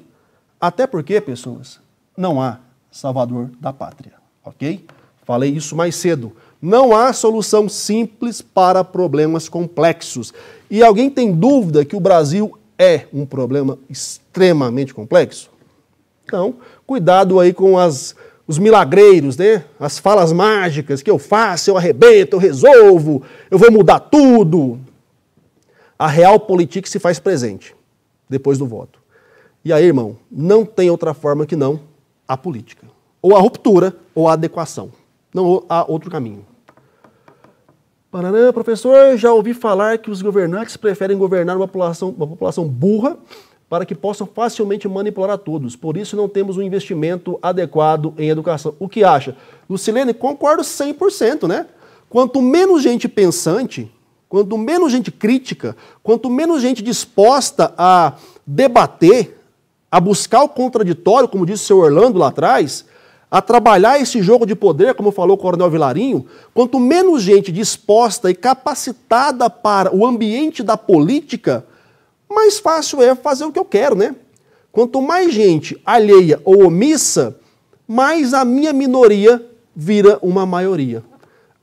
Até porque, pessoas, não há salvador da pátria, ok? Falei isso mais cedo. Não há solução simples para problemas complexos. E alguém tem dúvida que o Brasil é um problema extremamente complexo? Então, cuidado aí com os milagreiros, né? As falas mágicas que eu faço, eu arrebento, eu resolvo, eu vou mudar tudo. A realpolitik se faz presente depois do voto. E aí, irmão, não tem outra forma que não a política. Ou a ruptura ou a adequação. Não há outro caminho. Professor, já ouvi falar que os governantes preferem governar uma população burra para que possam facilmente manipular a todos. Por isso não temos um investimento adequado em educação. O que acha? Lucilene, concordo 100%, né? Quanto menos gente pensante, quanto menos gente crítica, quanto menos gente disposta a debater, a buscar o contraditório, como disse o seu Orlando lá atrás, a trabalhar esse jogo de poder, como falou o Coronel Vilarinho, quanto menos gente disposta e capacitada para o ambiente da política, mais fácil é fazer o que eu quero, né? Quanto mais gente alheia ou omissa, mais a minha minoria vira uma maioria,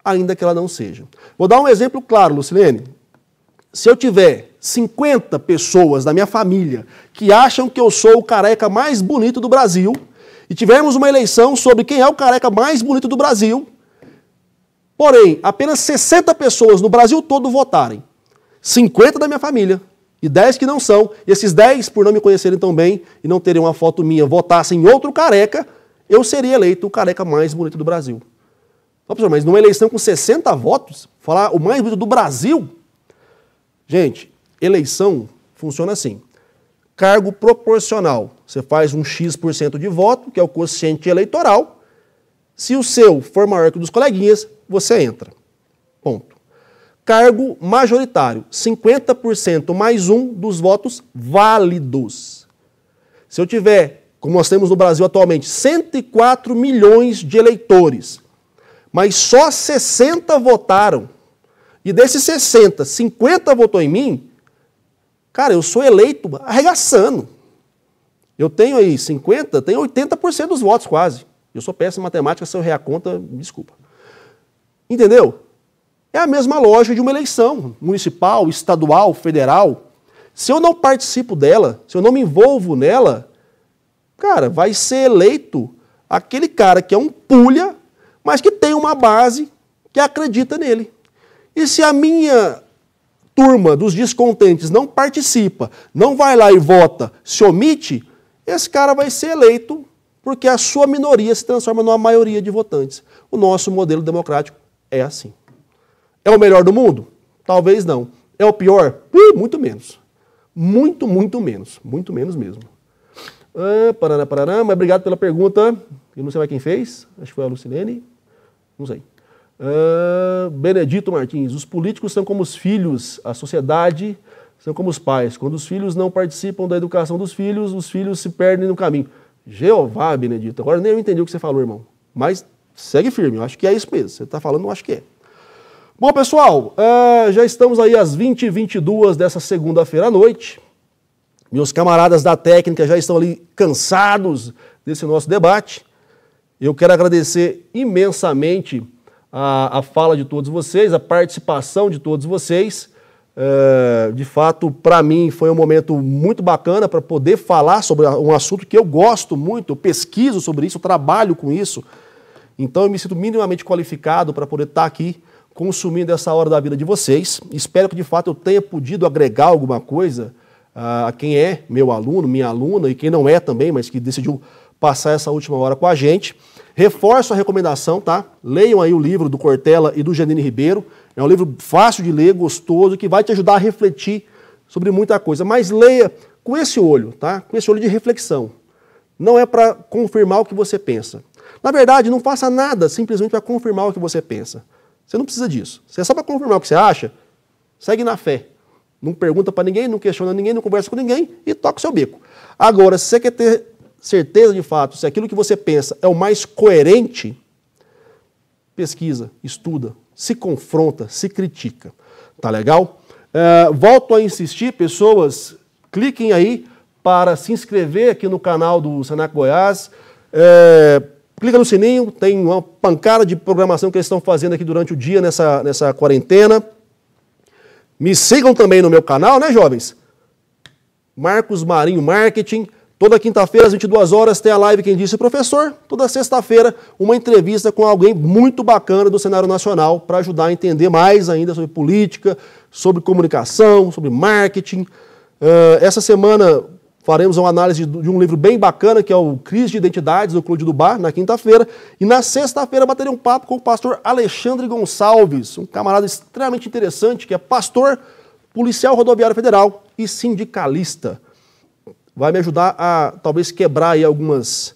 ainda que ela não seja. Vou dar um exemplo claro, Lucilene. Se eu tiver 50 pessoas da minha família que acham que eu sou o careca mais bonito do Brasil, e tivermos uma eleição sobre quem é o careca mais bonito do Brasil, porém, apenas 60 pessoas no Brasil todo votarem, 50 da minha família e 10 que não são, e esses 10, por não me conhecerem tão bem e não terem uma foto minha, votassem em outro careca, eu seria eleito o careca mais bonito do Brasil. Mas numa eleição com 60 votos, falar o mais bonito do Brasil? Gente, eleição funciona assim. Cargo proporcional. Você faz um X% de voto, que é o quociente eleitoral. Se o seu for maior que o dos coleguinhas, você entra. Ponto. Cargo majoritário. 50% mais um dos votos válidos. Se eu tiver, como nós temos no Brasil atualmente, 104 milhões de eleitores, mas só 60 votaram, e desses 60, 50 votou em mim, cara, eu sou eleito arregaçando. Eu tenho aí 50, tenho 80% dos votos quase. Eu sou péssimo em matemática, se eu errar a conta, me desculpa. Entendeu? É a mesma lógica de uma eleição municipal, estadual, federal. Se eu não participo dela, se eu não me envolvo nela, cara, vai ser eleito aquele cara que é um pulha, mas que tem uma base que acredita nele. E se a minha turma dos descontentes não participa, não vai lá e vota, se omite, esse cara vai ser eleito porque a sua minoria se transforma numa maioria de votantes. O nosso modelo democrático é assim. É o melhor do mundo? Talvez não. É o pior? Muito menos. Muito, muito menos. Muito menos mesmo. Mas obrigado pela pergunta. Eu não sei mais quem fez. Acho que foi a Lucilene. Não sei. Benedito Martins, os políticos são como os filhos, a sociedade são como os pais. Quando os filhos não participam da educação dos filhos, os filhos se perdem no caminho. Jeová, Benedito, agora nem eu entendi o que você falou, irmão. Mas segue firme, eu acho que é isso mesmo. Você está falando, eu acho que é. Bom, pessoal, já estamos aí às 20h22 dessa segunda-feira à noite. Meus camaradas da técnica já estão ali cansados desse nosso debate. Eu quero agradecer imensamente a fala de todos vocês, a participação de todos vocês. De fato, para mim, foi um momento muito bacana para poder falar sobre um assunto que eu gosto muito, eu pesquiso sobre isso, eu trabalho com isso. Então, eu me sinto minimamente qualificado para poder estar aqui consumindo essa hora da vida de vocês. Espero que, de fato, eu tenha podido agregar alguma coisa a quem é meu aluno, minha aluna, e quem não é também, mas que decidiu passar essa última hora com a gente. Reforço a recomendação, tá? Leiam aí o livro do Cortella e do Janine Ribeiro. É um livro fácil de ler, gostoso, que vai te ajudar a refletir sobre muita coisa. Mas leia com esse olho, tá? Com esse olho de reflexão. Não é para confirmar o que você pensa. Na verdade, não faça nada simplesmente para confirmar o que você pensa. Você não precisa disso. Se é só para confirmar o que você acha, segue na fé. Não pergunta para ninguém, não questiona ninguém, não conversa com ninguém e toca o seu bico. Agora, se você quer ter certeza de fato, se aquilo que você pensa é o mais coerente, pesquisa, estuda, se confronta, se critica. Tá legal? Volto a insistir, pessoas, cliquem aí para se inscrever aqui no canal do Senac Goiás. Clica no sininho, tem uma pancada de programação que eles estão fazendo aqui durante o dia nessa quarentena. Me sigam também no meu canal, né, jovens? Marcos Marinho Marketing. Toda quinta-feira, às 22 horas, tem a live Quem Disse Professor. Toda sexta-feira, uma entrevista com alguém muito bacana do cenário nacional para ajudar a entender mais ainda sobre política, sobre comunicação, sobre marketing. Essa semana faremos uma análise de um livro bem bacana, que é o Crise de Identidades, do Cláudio Dubá, na quinta-feira. E na sexta-feira, baterei um papo com o pastor Alexandre Gonçalves, um camarada extremamente interessante, que é pastor, policial rodoviário federal e sindicalista. vai me ajudar a talvez quebrar aí algumas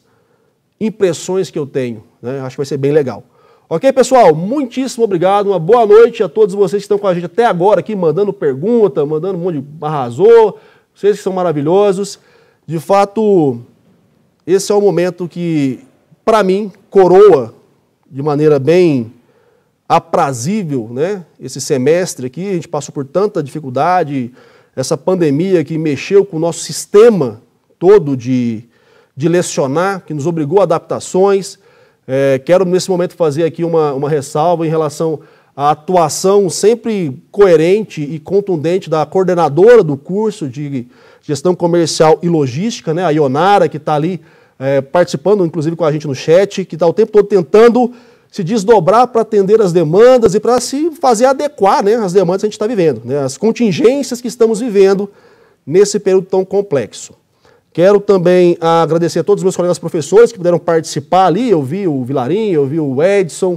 impressões que eu tenho, né? Acho que vai ser bem legal. Ok, pessoal? Muitíssimo obrigado, uma boa noite a todos vocês que estão com a gente até agora aqui, mandando pergunta, mandando um monte de arrasou, vocês que são maravilhosos. De fato, esse é o momento que, para mim, coroa de maneira bem aprazível, né? Esse semestre aqui, a gente passou por tanta dificuldade, essa pandemia que mexeu com o nosso sistema todo de lecionar, que nos obrigou a adaptações. Quero, nesse momento, fazer aqui uma ressalva em relação à atuação sempre coerente e contundente da coordenadora do curso de Gestão Comercial e Logística, né, a Ionara, que está ali participando, inclusive, com a gente no chat, que está o tempo todo tentando se desdobrar para atender as demandas e para se fazer adequar, né, às demandas que a gente está vivendo, né, as contingências que estamos vivendo nesse período tão complexo. Quero também agradecer a todos os meus colegas professores que puderam participar ali. Eu vi o Vilarinho, eu vi o Edson,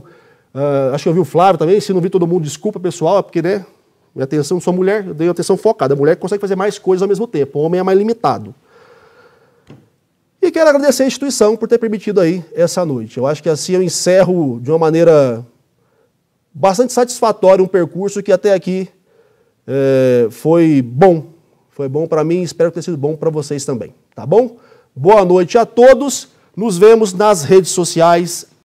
acho que eu vi o Flávio também. Se não vi todo mundo, desculpa, pessoal, é porque, né, minha atenção, sou mulher, eu dei atenção focada. A mulher consegue fazer mais coisas ao mesmo tempo, o homem é mais limitado. E quero agradecer a instituição por ter permitido aí essa noite. Eu acho que assim eu encerro de uma maneira bastante satisfatória um percurso que até aqui foi bom. Foi bom para mim e espero que tenha sido bom para vocês também, tá bom? Boa noite a todos, nos vemos nas redes sociais